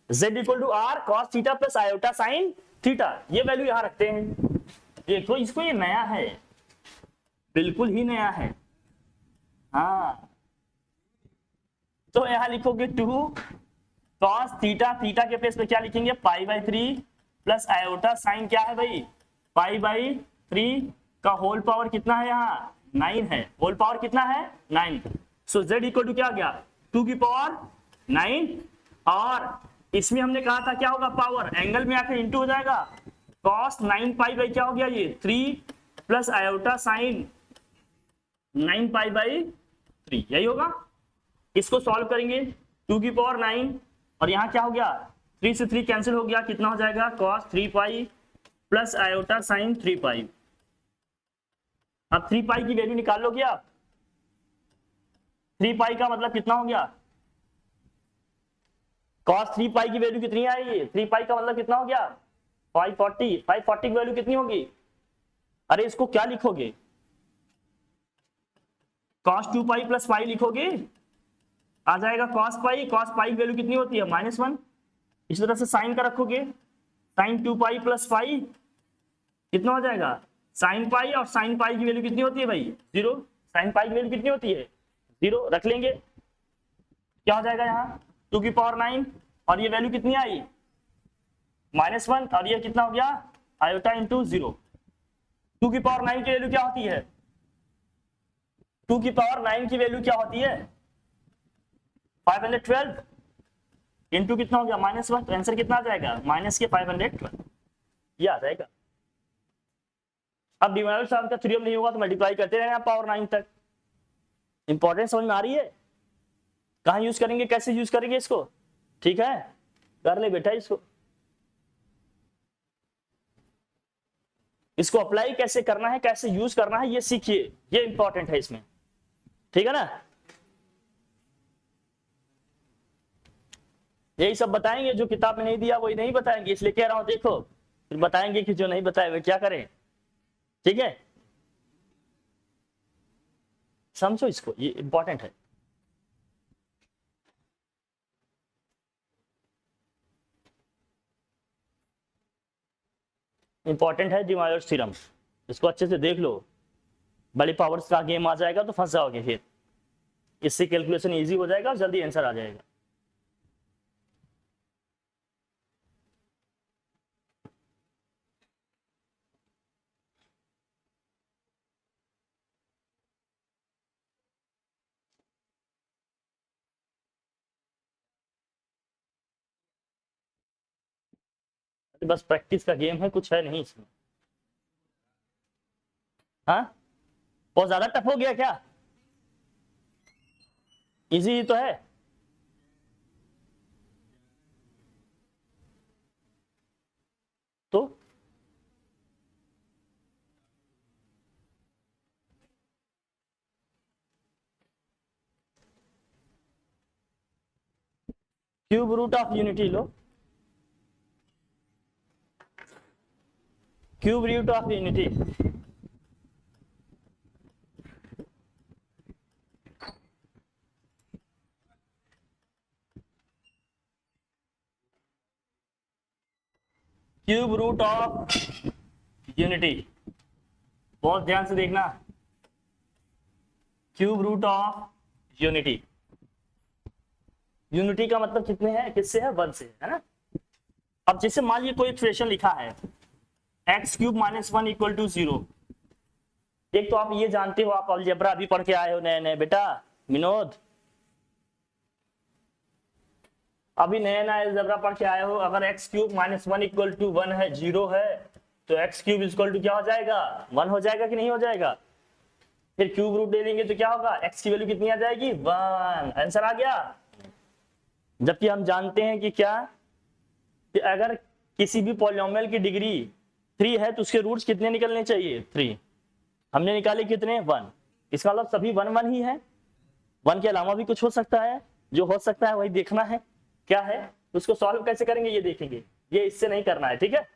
z equal to r cos theta plus iota sine theta, ये वैल्यू यहाँ रखते हैं। देखो इसको, ये नया है, बिल्कुल ही नया है। हाँ तो यहाँ लिखोगे 2 cos थीटा, थीटा के प्लेस पे क्या लिखेंगे π/3 प्लस आयोटा साइन क्या है भाई π/3 का होल पावर कितना है यहाँ 9 है, होल पावर कितना है 9। सो z इक्वल टू क्या आ गया 2 की पावर 9, और इसमें हमने कहा था क्या होगा पावर एंगल में आकर इंटू हो जाएगा, cos 9π क्या हो गया ये 3 प्लस आयोटा साइन 9π/3, यही होगा। इसको सॉल्व करेंगे 2 की पावर 9, और यहाँ क्या हो गया 3 से 3 कैंसिल हो गया, कितना हो जाएगा cos 3π प्लस आयोटा साइन 3π। अब 3π की वैल्यू निकाल लोगे आप, 3π का मतलब कितना हो गया, cos 3π की वैल्यू कितनी आएगी, 3π का मतलब कितना हो गया 540, 540 की वैल्यू कितनी होगी, अरे इसको क्या लिखोगे cos 2π प्लस पाई लिखोगे, आ जाएगा cos π, cos π की वैल्यू कितनी होती है -1। इस तरह से साइन का रखोगे sin 2π प्लस पाई कितना हो जाएगा sin π, और sin π की वैल्यू कितनी होती है भाई 0, sin π की वैल्यू कितनी होती है 0, रख लेंगे क्या हो जाएगा यहाँ 2 की पावर 9, और ये वैल्यू कितनी आई -1, और ये कितना हो गया आयोटा इंटू 0। 2 की पावर 9 की वैल्यू क्या होती है, 2 की पावर 9 की वैल्यू क्या होती है 512 इंटू कितना हो गया -1, तो आंसर कितना आ जाएगा माइनस के 512, ये आ जाएगा। अब डिवाइड साहब का थ्योरम नहीं होगा तो मल्टीप्लाई करते रहना पावर 9 तक। इंपॉर्टेंस समझ में आ रही है, कहाँ यूज करेंगे कैसे यूज करेंगे इसको, ठीक है कर ले बेटा इसको, इसको अप्लाई कैसे करना है कैसे यूज करना है ये सीखिए, ये इंपॉर्टेंट है इसमें, ठीक है ना। यही सब बताएंगे जो किताब में नहीं दिया वही नहीं बताएंगे, इसलिए कह रहा हूं देखो, फिर बताएंगे कि जो नहीं बताए वे क्या करें, ठीक है समझो इसको, ये इंपॉर्टेंट है। इंपॉर्टेंट है डिवाइडर्स थ्योरम, इसको अच्छे से देख लो, बड़ी पावर्स का गेम आ जाएगा तो फंस जाओगे, फिर इससे कैलकुलेशन इजी हो जाएगा और जल्दी आंसर आ जाएगा। बस प्रैक्टिस का गेम है, कुछ है नहीं इसमें। हाँ बहुत ज्यादा टफ हो गया क्या, इजी तो है। तो क्यूब रूट ऑफ यूनिटी लो, cube root of unity, cube root of unity, बहुत ध्यान से देखना, cube root of unity, unity का मतलब कितने हैं किससे है 1 से है ना, अब जैसे मान लीजिए कोई एक्सप्रेशन लिखा है x cube minus 1 equal to 0। एक तो आप ये जानते हो, आप अलजेब्रा अभी पढ़ के आए हो नए नए बेटा विनोद, अभी नया नया अलजेब्रा पढ़ के आए हो। अगर x cube minus 1 equal to 1 है, 0 है, तो एक्स क्यूब इक्वल टू क्या हो जाएगा, 1 हो जाएगा कि नहीं हो जाएगा। फिर क्यूब रूट ले लेंगे तो क्या होगा, एक्स की वैल्यू कितनी आ जाएगी, 1। आंसर आ गया। जबकि हम जानते हैं कि क्या, कि अगर किसी भी पॉलिनोमियल की डिग्री 3 है तो उसके रूट्स कितने निकलने चाहिए, 3। हमने निकाले कितने, 1। इसका मतलब सभी 1 1 ही है। 1 के अलावा भी कुछ हो सकता है, जो हो सकता है वही देखना है क्या है। उसको सॉल्व कैसे करेंगे ये देखेंगे, ये इससे नहीं करना है, ठीक है।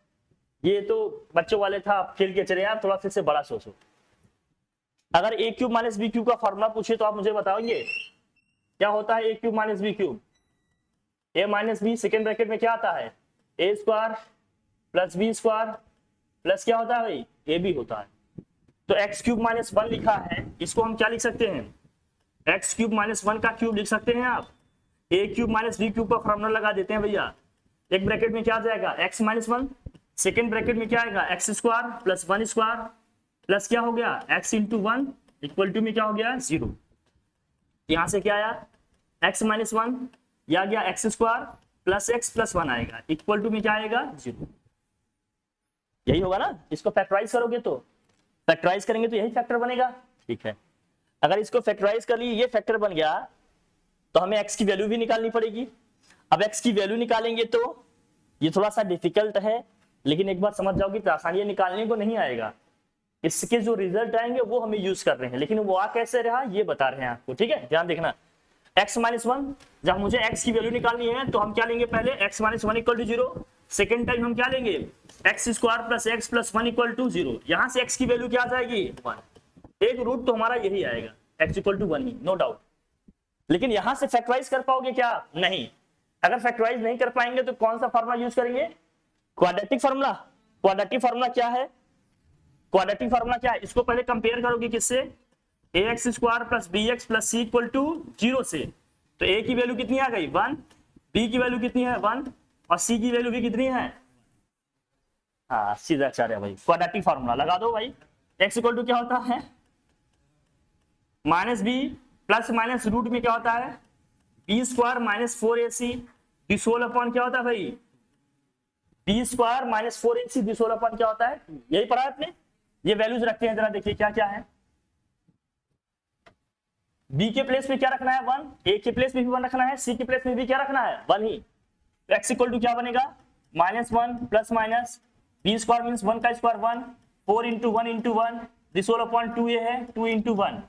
ये तो बच्चों वाले था, आप खेल के चले यार, थोड़ा सा इससे बड़ा सोचो। अगर a cube minus b cube का फॉर्मूला पूछे तो आप मुझे बताओगे क्या होता है a cube minus b cube. A minus b second bracket में क्या आता है, a square plus b square plus क्या होता है भाई, ए बी होता है। तो एक्स क्यूब माइनस 1 लिखा है, इसको हम क्या लिख सकते हैं, एक्स क्यूब माइनस 1 का क्यूब लिख सकते हैं आप। ए क्यूब माइनस बी क्यूब का फॉर्मूला लगा देते हैं भैया। एक ब्रैकेट में क्या आ जाएगा, एक्स माइनस 1, सेकेंड ब्रैकेट में क्या आएगा, x square plus 1 square plus क्या हो गया, एक्स इंटू 1 इक्वल टू में क्या हो गया, 0। यहां से क्या आया, एक्स माइनस 1, या गया x square plus x plus 1 आएगा, इक्वल टू में क्या आएगा, 0। यही होगा ना। इसको फैक्टराइज करोगे तो, फैक्टराइज करेंगे तो यही फैक्टर बनेगा, ठीक है। अगर इसको फैक्टराइज कर लिए, ये फैक्टर बन गया, तो हमें x की वैल्यू भी निकालनी पड़ेगी। अब x की वैल्यू निकालेंगे तो ये थोड़ा सा डिफिकल्ट है, लेकिन एक बार समझ जाओगे तो आसानी निकालने को नहीं आएगा। इसके जो रिजल्ट आएंगे वो हमें यूज कर रहे हैं, लेकिन वो आ कैसे रहा ये बता रहे हैं आपको, ठीक है। ध्यान देखना, x माइनस 1, जब मुझे x की वैल्यू निकालनी है तो हम क्या लेंगे, पहले x minus 1 equal to 0। Second time हम क्या लेंगे, x square plus x plus 1 equal to 0। यहां से x की वैल्यू क्या आ जाएगी, 1। एक रूट तो हमारा यही आएगा, x इक्वल टू 1 ही, नो डाउट। लेकिन यहां से फैक्टराइज कर पाओगे क्या, नहीं। अगर फैक्टराइज नहीं कर पाएंगे तो कौन सा फार्मूला यूज करेंगे, क्वाड्रेटिक फार्मूला। क्वाड्रेटिक फार्मूला क्या है, क्वाड्रेटिक फार्मूला क्या है, इसको पहले कंपेयर करोगे किससे, ax square plus bx plus c equal to 0 से। तो a की वैल्यू कितनी आ गई, 1, b की वैल्यू कितनी है, 1, और c की वैल्यू भी कितनी है, हाँ सीधा आचार्य भाई। क्वाड्रेटिक फार्मूला लगा दो भाई। x इक्वल टू क्या होता है, minus b plus minus root में क्या होता है, बी स्क्वायर माइनस 4ac डिसोल अपॉन क्या होता है भाई, बी स्क्वायर माइनस 4ac डिसोल अपॉन क्या होता है, यही पढ़ा है आपने। ये वैल्यूज रखते हैं, जरा देखिए क्या क्या है। b के प्लेस में क्या रखना है, 1, a के प्लेस में भी 1 रखना है, c के प्लेस में भी क्या रखना है, 1 ही। तो x इक्वल टू क्या बनेगा, minus 1 plus minus b square means 1 का स्क्वायर 1, 4 इंटू 1 इंटू 1 डिसोल अपॉन 2 ये है, 2 इंटू 1।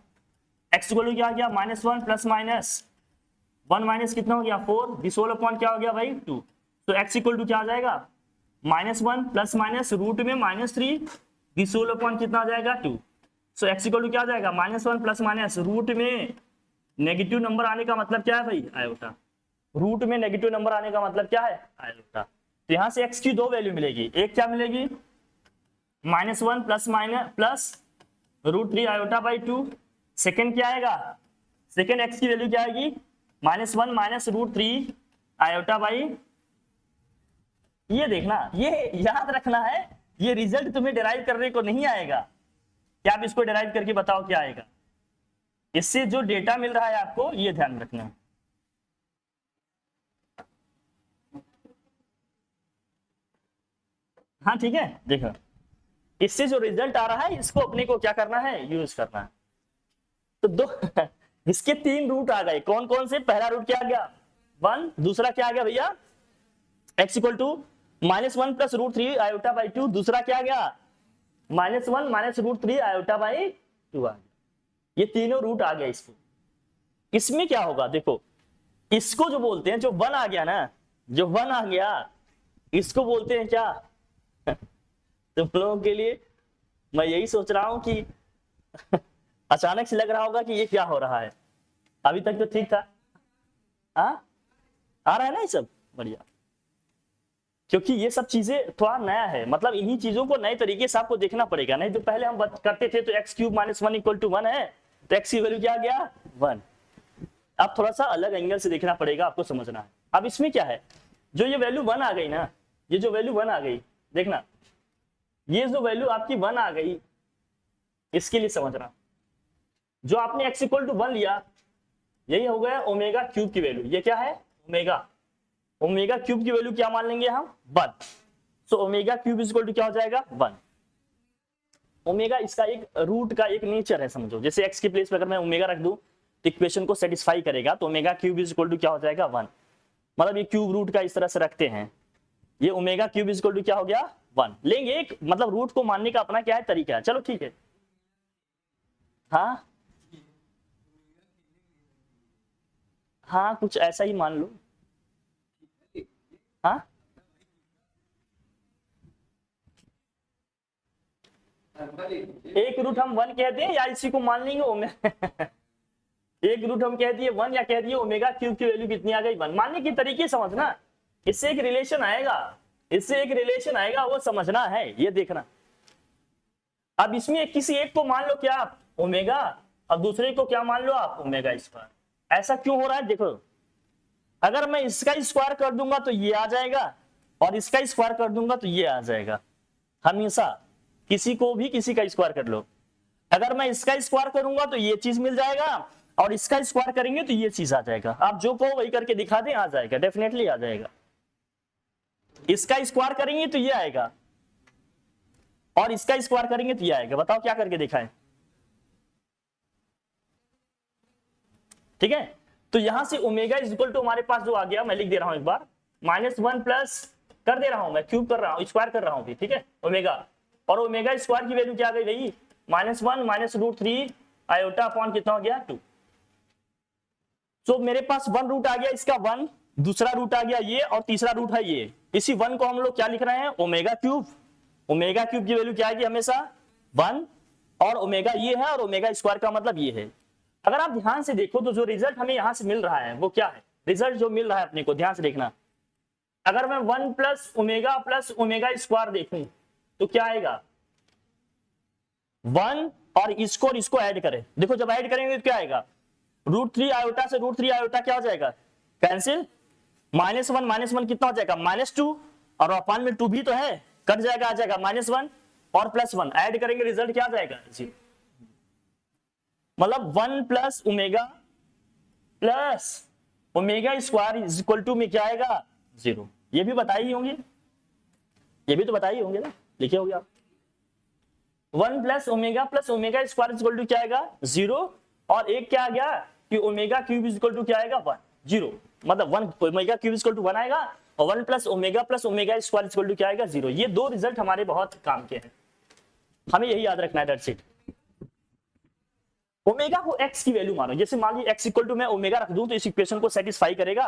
एक्स इक्वल टू क्या आ गया, माइनस 1 प्लस माइनस 1 माइनस कितना हो गया, 4 डिसोल अपॉन क्या हो गया भाई, 2। तो एक्स इक्वल टू क्या आ जाएगा, माइनस 1 प्लस माइनस रूट में माइनस 3 डिसोल अपॉन कितना आ जाएगा, 2। सो एक्स इक्वल टू क्या आ जाएगा, माइनस 1 प्लस माइनस रूट में नेगेटिव नंबर आने का मतलब क्या है भाई, आयोटा। रूट में नेगेटिव नंबर आने का मतलब क्या है, आयोटा। तो यहां से x की दो वैल्यू मिलेगी, एक क्या मिलेगी, minus 1 plus minus plus root 3 iota by 2। Second क्या आएगा, सेकेंड x की वैल्यू क्या आएगी, minus 1 minus root 3 iota by. ये देखना, ये याद रखना है, ये रिजल्ट तुम्हें डिराइव करने को नहीं आएगा। क्या आप इसको डिराइव करके बताओ क्या आएगा, इससे जो डेटा मिल रहा है आपको ये ध्यान रखना है। हाँ ठीक है, देखो इससे जो रिजल्ट आ रहा है इसको अपने को क्या करना है, यूज करना है। तो दो इसके 3 रूट आ गए, कौन कौन से, पहला रूट क्या आ गया 1, दूसरा क्या आ गया भैया x equal to minus 1 plus root 3 iota by 2, दूसरा क्या आ गया minus 1 minus root 3 iota by 2 आ गया। ये तीनों रूट आ गया इसको। इसमें क्या होगा देखो, इसको जो बोलते हैं, जो 1 आ गया ना, जो 1 आ गया इसको बोलते हैं क्या तुम लोगों के लिए मैं यही सोच रहा हूं कि अचानक से लग रहा होगा कि ये क्या हो रहा है। अभी तक तो ठीक था, आ रहा है ना ये सब बढ़िया, क्योंकि ये सब चीजें थोड़ा नया है, मतलब इन्हीं चीजों को नए तरीके से आपको देखना पड़ेगा। नहीं तो पहले हम करते थे तो x cube minus 1 equal to 1 है, तो एक्स की वैल्यू क्या आ गया 1। अब थोड़ा सा अलग एंगल से देखना पड़ेगा, आपको समझना है। अब इसमें क्या है, जो ये वैल्यू 1 आ गई ना, ये जो वैल्यू 1 आ गई, देखना ये जो वैल्यू आपकी 1 आ गई, इसके लिए समझना, जो आपने x इक्वल टू 1 लिया, यही हो गया ओमेगा क्यूब की वैल्यू। ये क्या है? ओमेगा। ओमेगा क्यूब की वैल्यू क्या मान लेंगे हम? 1। So omega cube is equal to क्या हो जाएगा? 1। ओमेगा इसका एक रूट का एक नेचर है, समझो। जैसे x की प्लेस पे अगर मैं ओमेगा रख दूं तो इक्वेशन को सेटिस्फाई करेगा, तो omega cube is equal to क्या हो जाएगा? 1। मतलब ये क्यूब रूट का इस तरह से रखते हैं, ये omega cube is equal to क्या हो गया? 1 लेंगे। एक मतलब रूट को मानने का अपना क्या है? तरीका है। चलो ठीक है। हाँ हाँ, कुछ ऐसा ही मान लो। हाँ एक रूट हम 1 कह दें या इसी को मान लेंगे ओमेगा एक रूट हम कह दिए 1 या कह दिए ओमेगा क्यूब की वैल्यू कितनी आ गई? 1। मानने के तरीके समझना, इससे एक रिलेशन आएगा, इससे एक रिलेशन आएगा, वो समझना है, ये देखना। अब इसमें किसी एक को मान लो क्या आप? ओमेगा, और दूसरे को क्या मान लो आप? Omega square. ऐसा क्यों हो रहा है? देखो, अगर मैं इसका स्क्वायर कर दूंगा तो ये आ जाएगा, और इसका स्क्वायर कर दूंगा तो ये आ जाएगा। हमेशा किसी को भी किसी का स्क्वायर कर लो, अगर मैं इसका स्क्वायर करूंगा तो ये चीज मिल जाएगा, और इसका स्क्वायर करेंगे तो ये चीज आ जाएगा। आप जो कहो वही करके दिखा दें, आ जाएगा, डेफिनेटली आ जाएगा। इसका स्क्वायर करेंगे तो ये आएगा, और इसका स्क्वायर करेंगे तो ये आएगा। बताओ क्या करके दिखाएं? ठीक है, तो यहां से ओमेगा इज इक्वल टू हमारे पास जो आ गया, मैं लिख दे रहा हूं एक बार, -1 प्लस कर दे रहा हूं, मैं क्यूब कर रहा हूं, स्क्वायर कर रहा हूं, ठीक है, ओमेगा। और ओमेगा स्क्वायर की वैल्यू क्या आ गई भाई? -1 माइनस √3 आयोटा अपॉन कितना हो गया? 2। तो मेरे पास 1 रूट आ गया, इसका 1, दूसरा रूट आ गया ये, और तीसरा रूट है ये। इसी 1 को हम लोग क्या लिख रहे हैं? Omega cube. ओमेगा क्यूब की वैल्यू क्या आएगी? हमेशा 1, और ओमेगा ये है, और ओमेगा स्क्वायर का मतलब ये है। अगर आप ध्यान से देखो तो जो रिजल्ट हमें यहां से मिल रहा है वो क्या है? रिजल्ट जो मिल रहा है अपने को, ध्यान से देखना। अगर मैं 1 प्लस ओमेगा स्क्वायर देखूं तो क्या आएगा? 1, और इसको ऐड करें, देखो जब ऐड करेंगे तो क्या आएगा? √3 आयोटा से √3 आयोटा क्या हो जाएगा? कैंसिल। -1 कितना हो जाएगा? -2, और अपॉन में 2 भी तो है, कट जाएगा, आ जाएगा -1 और +1, ऐड करेंगे रिजल्ट क्या आ जाएगा? 0। मतलब 1 plus omega square is equal to में क्या आएगा? 0। ये भी बताई होंगे, ये भी तो बताई होंगे ना, लिखे होंगे आप। 1 plus omega square is equal to क्या आएगा? 0। और एक क्या आ गया कि omega cube is equal to क्या आएगा? 1, 0। मतलब 1 omega cube is equal to 1 आएगा, और 1 plus omega square is equal to क्या आएगा? 0। ये दो रिजल्ट हमारे बहुत काम के हैं, हमें यही याद रखना है, दैट्स इट। ओमेगा को x की वैल्यू मानो, जैसे मान लीजिए x इक्वल टू मैं ओमेगा रख दूं तो इस इक्वेशन को सेटिस्फाई करेगा,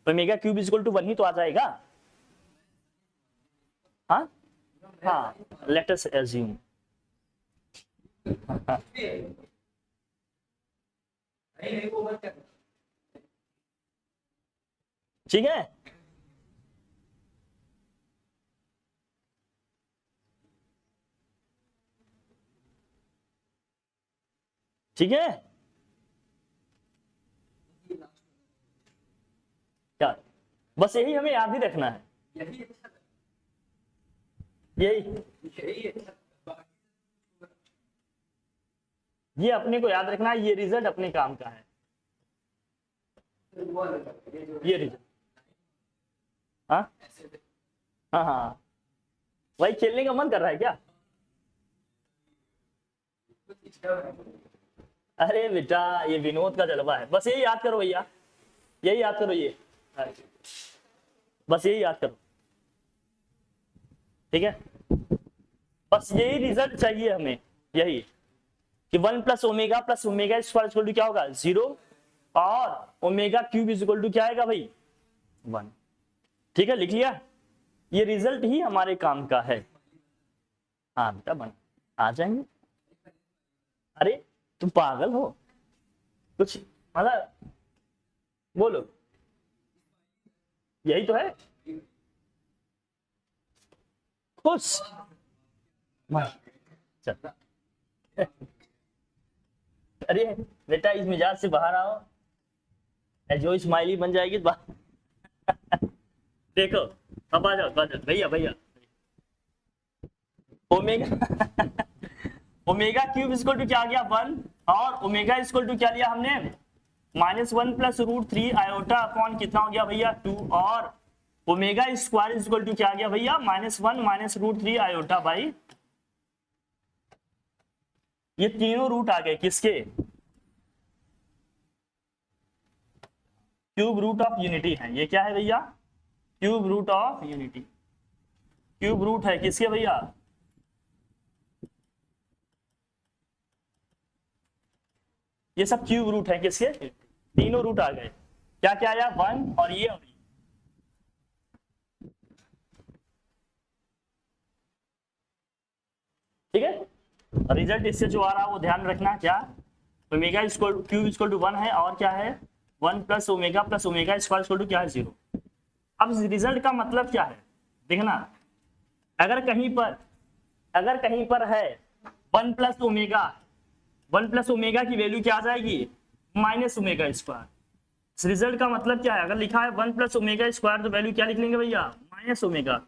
तो omega cube is equal to 1 ही तो आ जाएगा। हाँ हाँ, लेट अस अज्यूम। ठीक है, ठीक है, क्या? बस यही हमें याद ही रखना है, यही ये अपने को याद रखना है, ये रिजल्ट अपने काम का है, ये रिजल्ट। हाँ हाँ हाँ, वही खेलने का मन कर रहा है क्या? अरे बेटा, ये विनोद का जलवा है, बस यही याद करो भैया, यही याद करो, ये बस यही याद करो, ठीक है। बस यही रिजल्ट चाहिए हमें, यही कि 1 plus omega square equal to क्या होगा? 0, और omega cube is equal to क्या आएगा भाई? 1। ठीक है, लिख लिया, ये रिजल्ट ही हमारे काम का है। हाँ बेटा, बन आ जाएंगे। अरे तुम पागल हो, कुछ मतलब बोलो, यही तो है, खुश। चल अरे बेटा, इस मिजाज से बाहर आओ, जो स्माइली बन जाएगी तो देखो अब आ जाओ भैया भैया। Omega omega cube equal to क्या आ गया 1, और ओमेगा इक्वल टू क्या लिया हमने -1 प्लस √3 आयोटा अपॉन कितना हो गया भैया 2, और ओमेगा स्क्वायर इक्वल टू क्या आ गया भैया -1 माइनस √3 आयोटा बाई, ये तीनों रूट आ गए किसके, क्यूब रूट ऑफ यूनिटी है। ये क्या है भैया, cube root of unity, cube root है किसके भैया, ये सब क्यूब रूट है किसके, तीनों रूट आ गए। क्या क्या आया 1 और ये, ठीक है। रिजल्ट इससे जो आ रहा है वो ध्यान रखना, क्या omega equal cube equal to 1 है, और क्या है 1 plus omega square equal to क्या है 0। अब रिजल्ट का मतलब क्या है देखना, अगर कहीं पर है 1 प्लस ओमेगा की वैल्यू क्या आ जाएगी माइनस ओमेगा स्क्वायर। रिजल्ट का मतलब क्या है, अगर लिखा है 1 प्लस ओमेगा स्क्वायर तो वैल्यू क्या लिख लेंगे भैया माइनस ओमेगा,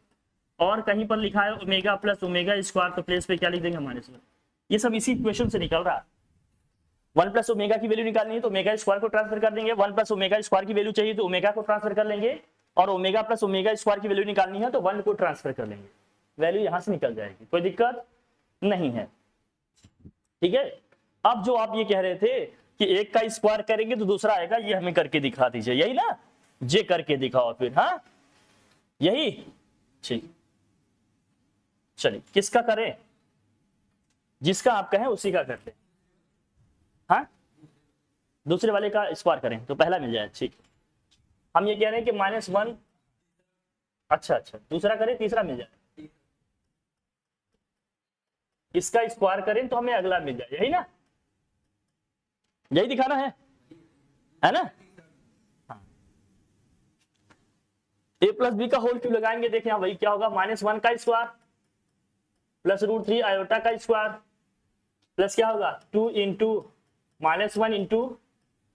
और कहीं पर लिखा है ओमेगा प्लस ओमेगा स्क्वायर तो प्लेस पे क्या लिख देंगे -1। ये सब इसी इक्वेशन से निकल रहा है। 1 प्लस ओमेगा की वैल्यू निकालनी है तो ओमेगा स्क्वायर को ट्रांसफर कर देंगे, 1 प्लस ओमेगा स्क्वायर की वैल्यू चाहिए तो ओमेगा को ट्रांसफर कर लेंगे, और ओमेगा प्लस ओमेगा स्क्वायर की वैल्यू निकालनी है तो 1 को ट्रांसफर कर लेंगे, वैल्यू यहां से निकल जाएगी, कोई दिक्कत नहीं है। ठीक है, अब जो आप ये कह रहे थे कि एक का स्क्वायर करेंगे तो दूसरा आएगा, ये हमें करके दिखा दीजिए, यही ना, जे करके दिखाओ फिर, हाँ यही, ठीक चलिए किसका करें, जिसका आप कहें उसी का करते, हाँ दूसरे वाले का स्क्वायर करें तो पहला मिल जाए, ठीक। हम ये कह रहे हैं कि -1, अच्छा दूसरा करें तीसरा मिल जाए, इसका स्क्वायर करें तो हमें अगला मिल जाए, यही ना, यही दिखाना है ना, हाँ। a प्लस बी का होल क्यूब लगाएंगे, देखें वही क्या होगा, -1 का स्क्वायर प्लस √3 आयोटा का स्क्वायर प्लस क्या होगा 2 इंटू -1 इंटू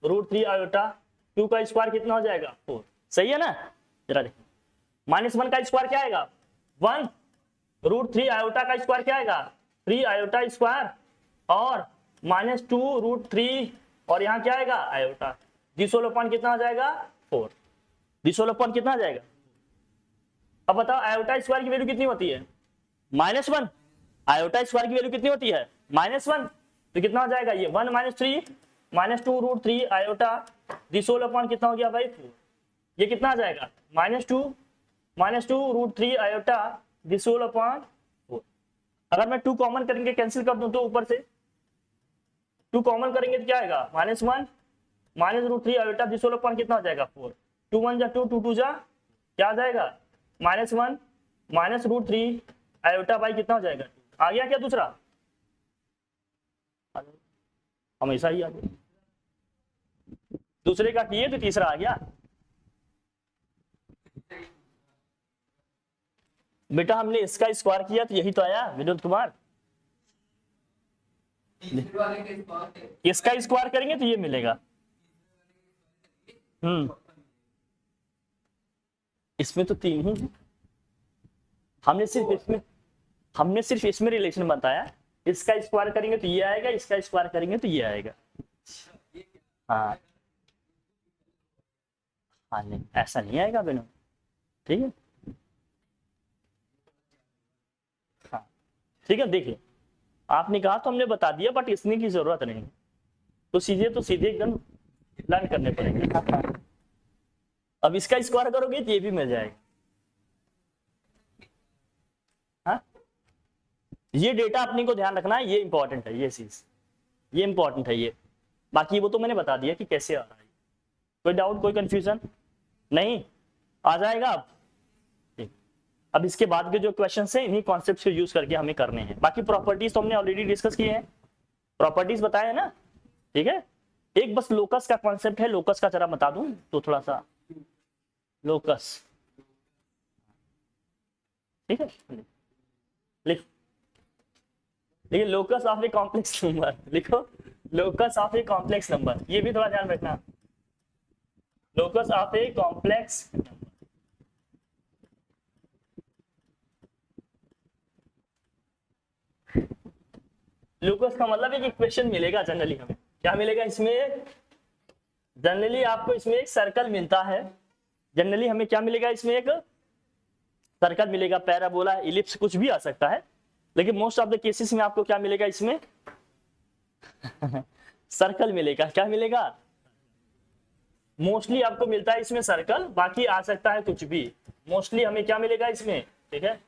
√3 आयोटा, 2 का स्क्वायर कितना हो जाएगा 4, सही है ना। जरा देखिए -1 का स्क्वायर क्या आएगा 1, √3 आयोटा का स्क्वायर क्या आएगा 3 आयोटा स्क्वायर, और -2 √3, और यहाँ क्या आएगा आयोटा, दिसोल अपॉन कितना हो जाएगा 4, दिसोल अपॉन कितना आ जाएगा। अब बताओ आयोटा स्क्वायर की वैल्यू कितनी होती है -1, आयोटा स्क्वायर की वैल्यू कितनी होती है -1, तो कितना हो जाएगा ये 1 - 3 -2 √3 आयोटा, दिसोल अपॉन कितना हो गया भाई 4, ये कितना आ जाएगा -2 √3 आयोटा दिसोल अपॉन 4। अगर मैं 2 कॉमन करेंगे कैंसिल कर दूं तो ऊपर से 2 कॉमन करेंगे तो क्या आएगा -1 -√3 आयोटा दिसोल अपॉन कितना हो जाएगा 4, 2 1 जा 2 2 2 जा क्या आ जाएगा -1 -√3 आयोटा बाई कितना हो जाएगा, आ गया क्या दूसरा, हमेशा ही आ गया, दूसरे का किए तो तीसरा आ गया। बेटा हमने इसका स्क्वायर किया तो यही तो आया विनोद कुमार, इसका स्क्वायर करेंगे तो ये मिलेगा, इसमें तो 3 ही, हमने सिर्फ इसमें रिलेशन बताया, इसका स्क्वायर करेंगे तो ये आएगा, इसका स्क्वायर करेंगे तो ये आएगा, हाँ नहीं ऐसा नहीं आएगा विनोद, ठीक है, हाँ ठीक है, देखिए आपने कहा तो हमने बता दिया, बट इसमें की जरूरत नहीं, तो सीधे एकदम लर्न करने पड़ेंगे। अब इसका स्क्वायर करोगे तो ये भी मिल जाएगा, हाँ ये डेटा अपने को ध्यान रखना है, ये इंपॉर्टेंट है, ये चीज ये इंपॉर्टेंट है, ये बाकी वो तो मैंने बता दिया कि कैसे आ रहा है, कोई डाउट कोई कंफ्यूजन नहीं, आ जाएगा अब। अब इसके बाद के जो क्वेश्चंस हैं इन्हीं कॉन्सेप्ट्स को यूज करके हमें करने हैं, बाकी प्रॉपर्टीज तो हमने ऑलरेडी डिस्कस किए हैं, प्रॉपर्टीज बताए हैं ना, ठीक है। एक बस लोकस का कॉन्सेप्ट है, लोकस का जरा बता दूं तो थोड़ा सा, लोकस ठीक है, लिखिए locus of a complex number, लिखो locus of a complex number, ये भी थोड़ा ध्यान रखना, locus of a complex, locus का मतलब एक इक्वेशन मिलेगा जनरली, हमें क्या मिलेगा इसमें, जनरली आपको इसमें एक सर्कल मिलता है, जनरली हमें क्या मिलेगा इसमें, एक सर्कल मिलेगा, पैराबोला, इलिप्स, कुछ भी आ सकता है, लेकिन मोस्ट ऑफ द केसेस में आपको क्या मिलेगा इसमें सर्कल मिलेगा। क्या मिलेगा, मोस्टली आपको मिलता है इसमें सर्कल, बाकी आ सकता है कुछ भी, मोस्टली हमें क्या मिलेगा इसमें, ठीक है,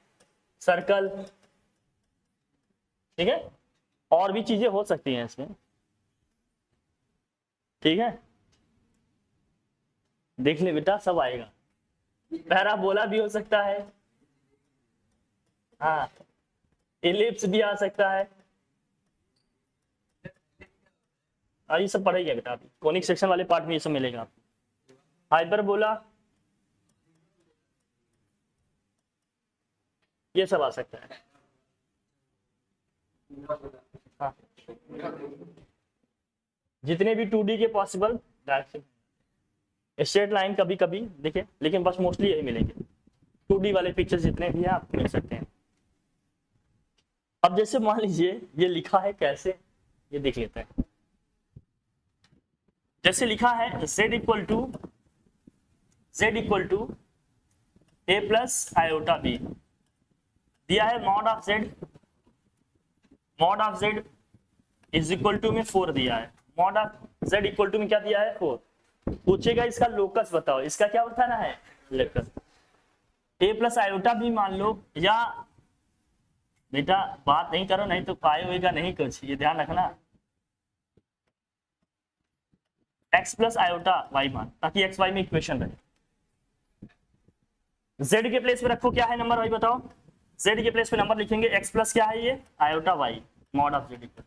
सर्कल, ठीक है, और भी चीजें हो सकती हैं इसमें, ठीक है, देख ले बेटा सब आएगा, पैराबोला भी हो सकता है, हाँ, इलिप्स भी आ सकता है, ये सब पढ़ेगा बेटा अभी, कोनिक सेक्शन वाले पार्ट में ये सब मिलेगा आपको, हाइपरबोला, ये सब आ सकता है, हाँ, जितने भी 2D के पॉसिबल, स्ट्रेट लाइन कभी कभी देखे, लेकिन बस मोस्टली यही मिलेंगे, 2D वाले पिक्चर जितने भी हैं आप मिल सकते हैं। अब जैसे मान लीजिए ये लिखा है कैसे, ये देख लेते हैं, जैसे लिखा है z equal to a plus iota b, दिया है mod of z is equal to में 4 दिया है, mod of z equal to में क्या दिया है 4, पूछेगा इसका लोकस बताओ, इसका क्या बताना है locus, a plus iota b मान लो, या बेटा बात नहीं करो नहीं तो पाए होएगा नहीं कुछ, ये ध्यान रखना, x प्लस आयोटा y मान, ताकि x y में इक्वेशन रहे, z के प्लेस पे रखो क्या है नंबर, भाई बताओ, z के प्लेस पे नंबर लिखेंगे, x प्लस क्या है ये iota y, mod of z equal,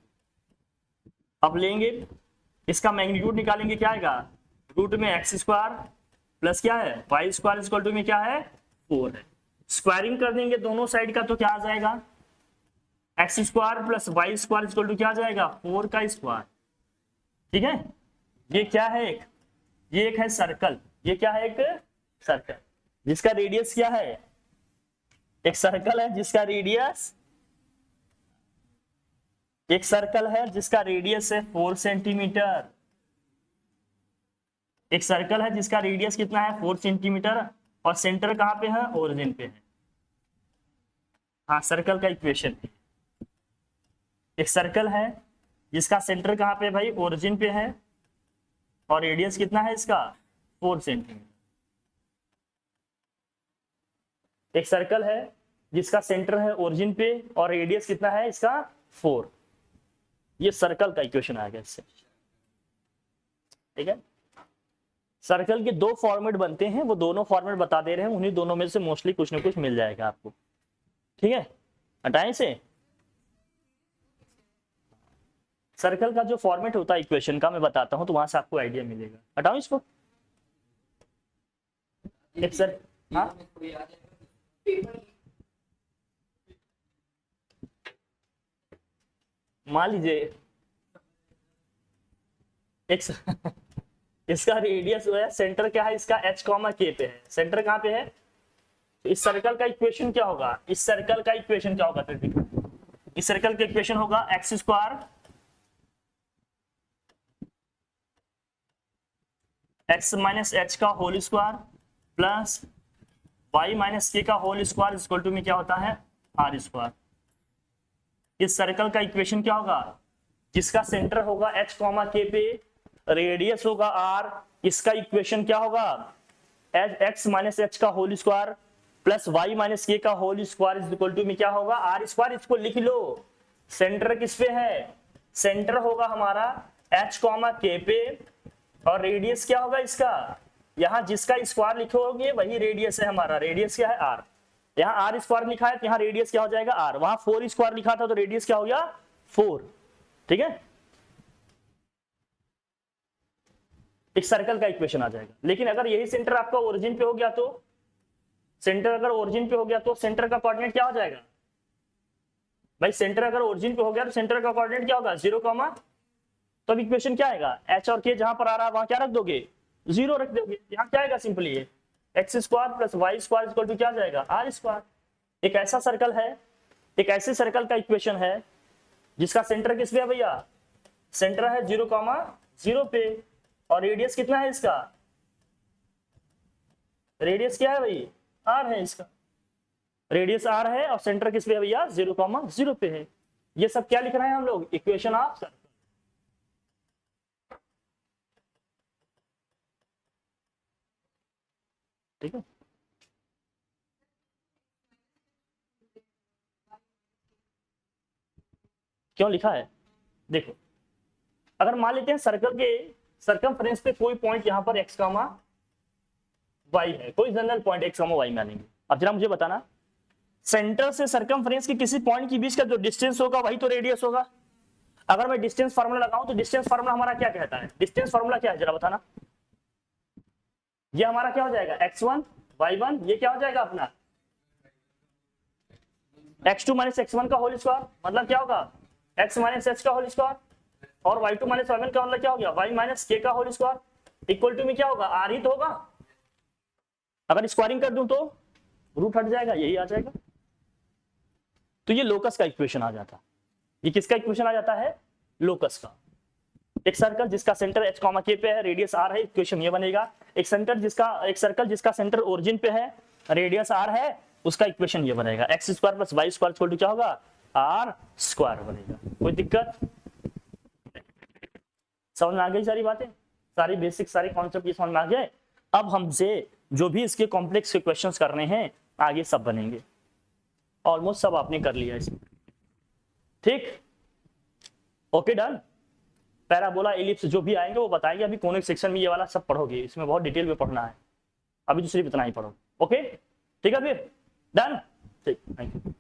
अब लेंगे इसका मैग्नीट्यूड निकालेंगे, क्या आएगा, रूट में x स्क्वायर प्लस क्या है y स्क्वायर इक्वल टू में क्या है 4 है, स्क्वायरिंग कर देंगे दोनों साइड का तो क्या आ जाएगा, x square plus y square equal to क्या आ जाएगा 4 का स्क्वायर, ठीक है, ये क्या है ये एक है सर्कल, ये क्या है एक सर्कल जिसका रेडियस क्या है, एक सर्कल है जिसका रेडियस, एक सर्कल है जिसका रेडियस है 4 सेंटीमीटर, एक सर्कल है जिसका रेडियस कितना है 4 सेंटीमीटर, और सेंटर कहां पे है, ओरिजिन पे है, हाँ सर्कल का इक्वेशन, एक सर्कल है जिसका सेंटर कहां पे भाई, ओरिजिन पे है, और रेडियस कितना है इसका 4 सेंटीमीटर, एक सर्कल है जिसका सेंटर है ओरिजिन पे और रेडियस कितना है इसका 4, ये सर्कल का इक्वेशन आ गया इससे, ठीक है, सर्कल के 2 फॉर्मेट बनते हैं, वो दोनों फॉर्मेट बता दे रहे हैं, उन्हीं दोनों में से मोस्टली कुछ ना कुछ मिल जाएगा आपको, ठीक है, हटाएं से, सर्कल का जो फॉर्मेट होता है इक्वेशन का मैं बताता हूं तो वहां से आपको आइडिया मिलेगा, हटाओ इसको, एक सर, हाँ मान लीजिए इसका रेडियस जो है, सेंटर क्या है इसका h, k पे है, सेंटर कहां पे है, इस सर्कल का इक्वेशन क्या होगा, इस सर्कल का इक्वेशन क्या होगा, इस सर्कल का इक्वेशन होगा x square x minus h का whole square plus y minus k का होल स्क्वायर इक्वल टू में क्या होता है r स्क्वायर, इस सर्कल का इक्वेशन क्या होगा, जिसका सेंटर होगा h, k पे, रेडियस होगा r, इसका इक्वेशन क्या होगा x माइनस एच का whole square plus y minus k का होल स्क्वायर इक्वल टू में क्या होगा r स्क्वायर, इसको लिख लो, सेंटर किस पे है, सेंटर होगा हमारा h, k पे, और रेडियस क्या होगा इसका, यहाँ जिसका स्क्वायर लिखोगे वही रेडियस है हमारा, रेडियस क्या है r, यहाँ r स्क्वायर लिखा है तो यहाँ रेडियस क्या हो जाएगा r, वहां 4 स्क्वायर लिखा था तो रेडियस क्या हो गया 4, ठीक है, एक सर्कल का इक्वेशन आ जाएगा। लेकिन अगर यही सेंटर आपका ओरिजिन पे हो गया तो, सेंटर अगर ओरिजिन पे हो गया तो सेंटर का कोऑर्डिनेट क्या हो जाएगा भाई, सेंटर अगर ओरिजिन पे हो गया तो सेंटर का कोऑर्डिनेट क्या होगा 0, तो अब इक्वेशन क्या आएगा, h और k जहां पर आ रहा है वहां क्या रख दोगे 0 रख दोगे, यहाँ क्या आएगा सिंपली ये x square plus y square equal to क्या जाएगा r स्क्वायर, एक ऐसा सर्कल है, एक ऐसे सर्कल का इक्वेशन है जिसका सेंटर किस पे है भैया, सेंटर है 0,0 पे, और रेडियस कितना है इसका, रेडियस क्या है भाई, r है इसका, रेडियस r है और सेंटर किस पे है भैया 0,0 पे है। ये सब क्या लिख रहे हैं हम लोग, इक्वेशन ऑफ सर्कल। ठीक है, क्यों लिखा है, देखो अगर मान लेते हैं सर्कल के सर्कमफ्रेंस पे कोई पॉइंट यहाँ पर x, y है, कोई जनरल पॉइंट x, y मानेंगे। अब जरा मुझे बताना, सेंटर से सर्कमफ्रेंस के किसी पॉइंट के बीच का जो डिस्टेंस होगा वही तो रेडियस होगा। अगर मैं डिस्टेंस फार्मूला लगाऊं तो डिस्टेंस फार्मूला हमारा क्या कहता है, डिस्टेंस फार्मूला क्या है जरा बताना। ये हमारा क्या हो जाएगा x1 y1, ये क्या हो जाएगा अपना x2 माइनस x1 का होल स्क्वायर, मतलब क्या होगा x माइनस h का होल स्क्वायर, और y2 माइनस y1 का मतलब क्या हो गया y माइनस k का होल स्क्वायर, इक्वल टू में क्या होगा r ही तो होगा। अगर स्क्वायरिंग कर दूं तो रूट हट जाएगा, यही आ जाएगा। तो ये लोकस का इक्वेशन आ जाता है। ये किसका इक्वेशन आ जाता है, लोकस का। एक सर्कल जिसका सेंटर h, k पे है, रेडियस r है, इक्वेशन ये बनेगा। एक सर्कल जिसका सेंटर ओरिजिन पे है, रेडियस r है, उसका इक्वेशन ये बनेगा, x square plus y square equal to क्या होगा, r स्क्वायर बनेगा। कोई दिक्कत, समझ में आ गई सारी बातें, सारी बेसिक सारे कॉन्सेप्ट ये समझ में आ गए। अब हमसे जो भी इसके कॉम्प्लेक्स के क्वेश्चंस करने हैं आगे सब बनेंगे, ऑलमोस्ट सब आपने कर लिया इसमें, ठीक, ओके डन। पैराबोला, एलिप्स जो भी आएंगे वो बताएंगे, अभी कोनिक सेक्शन में ये वाला सब पढ़ोगे, इसमें बहुत डिटेल में पढ़ना है, अभी तो सिर्फ इतना ही पढ़ो, ओके ठीक है फिर डन, ठीक, थैंक यू।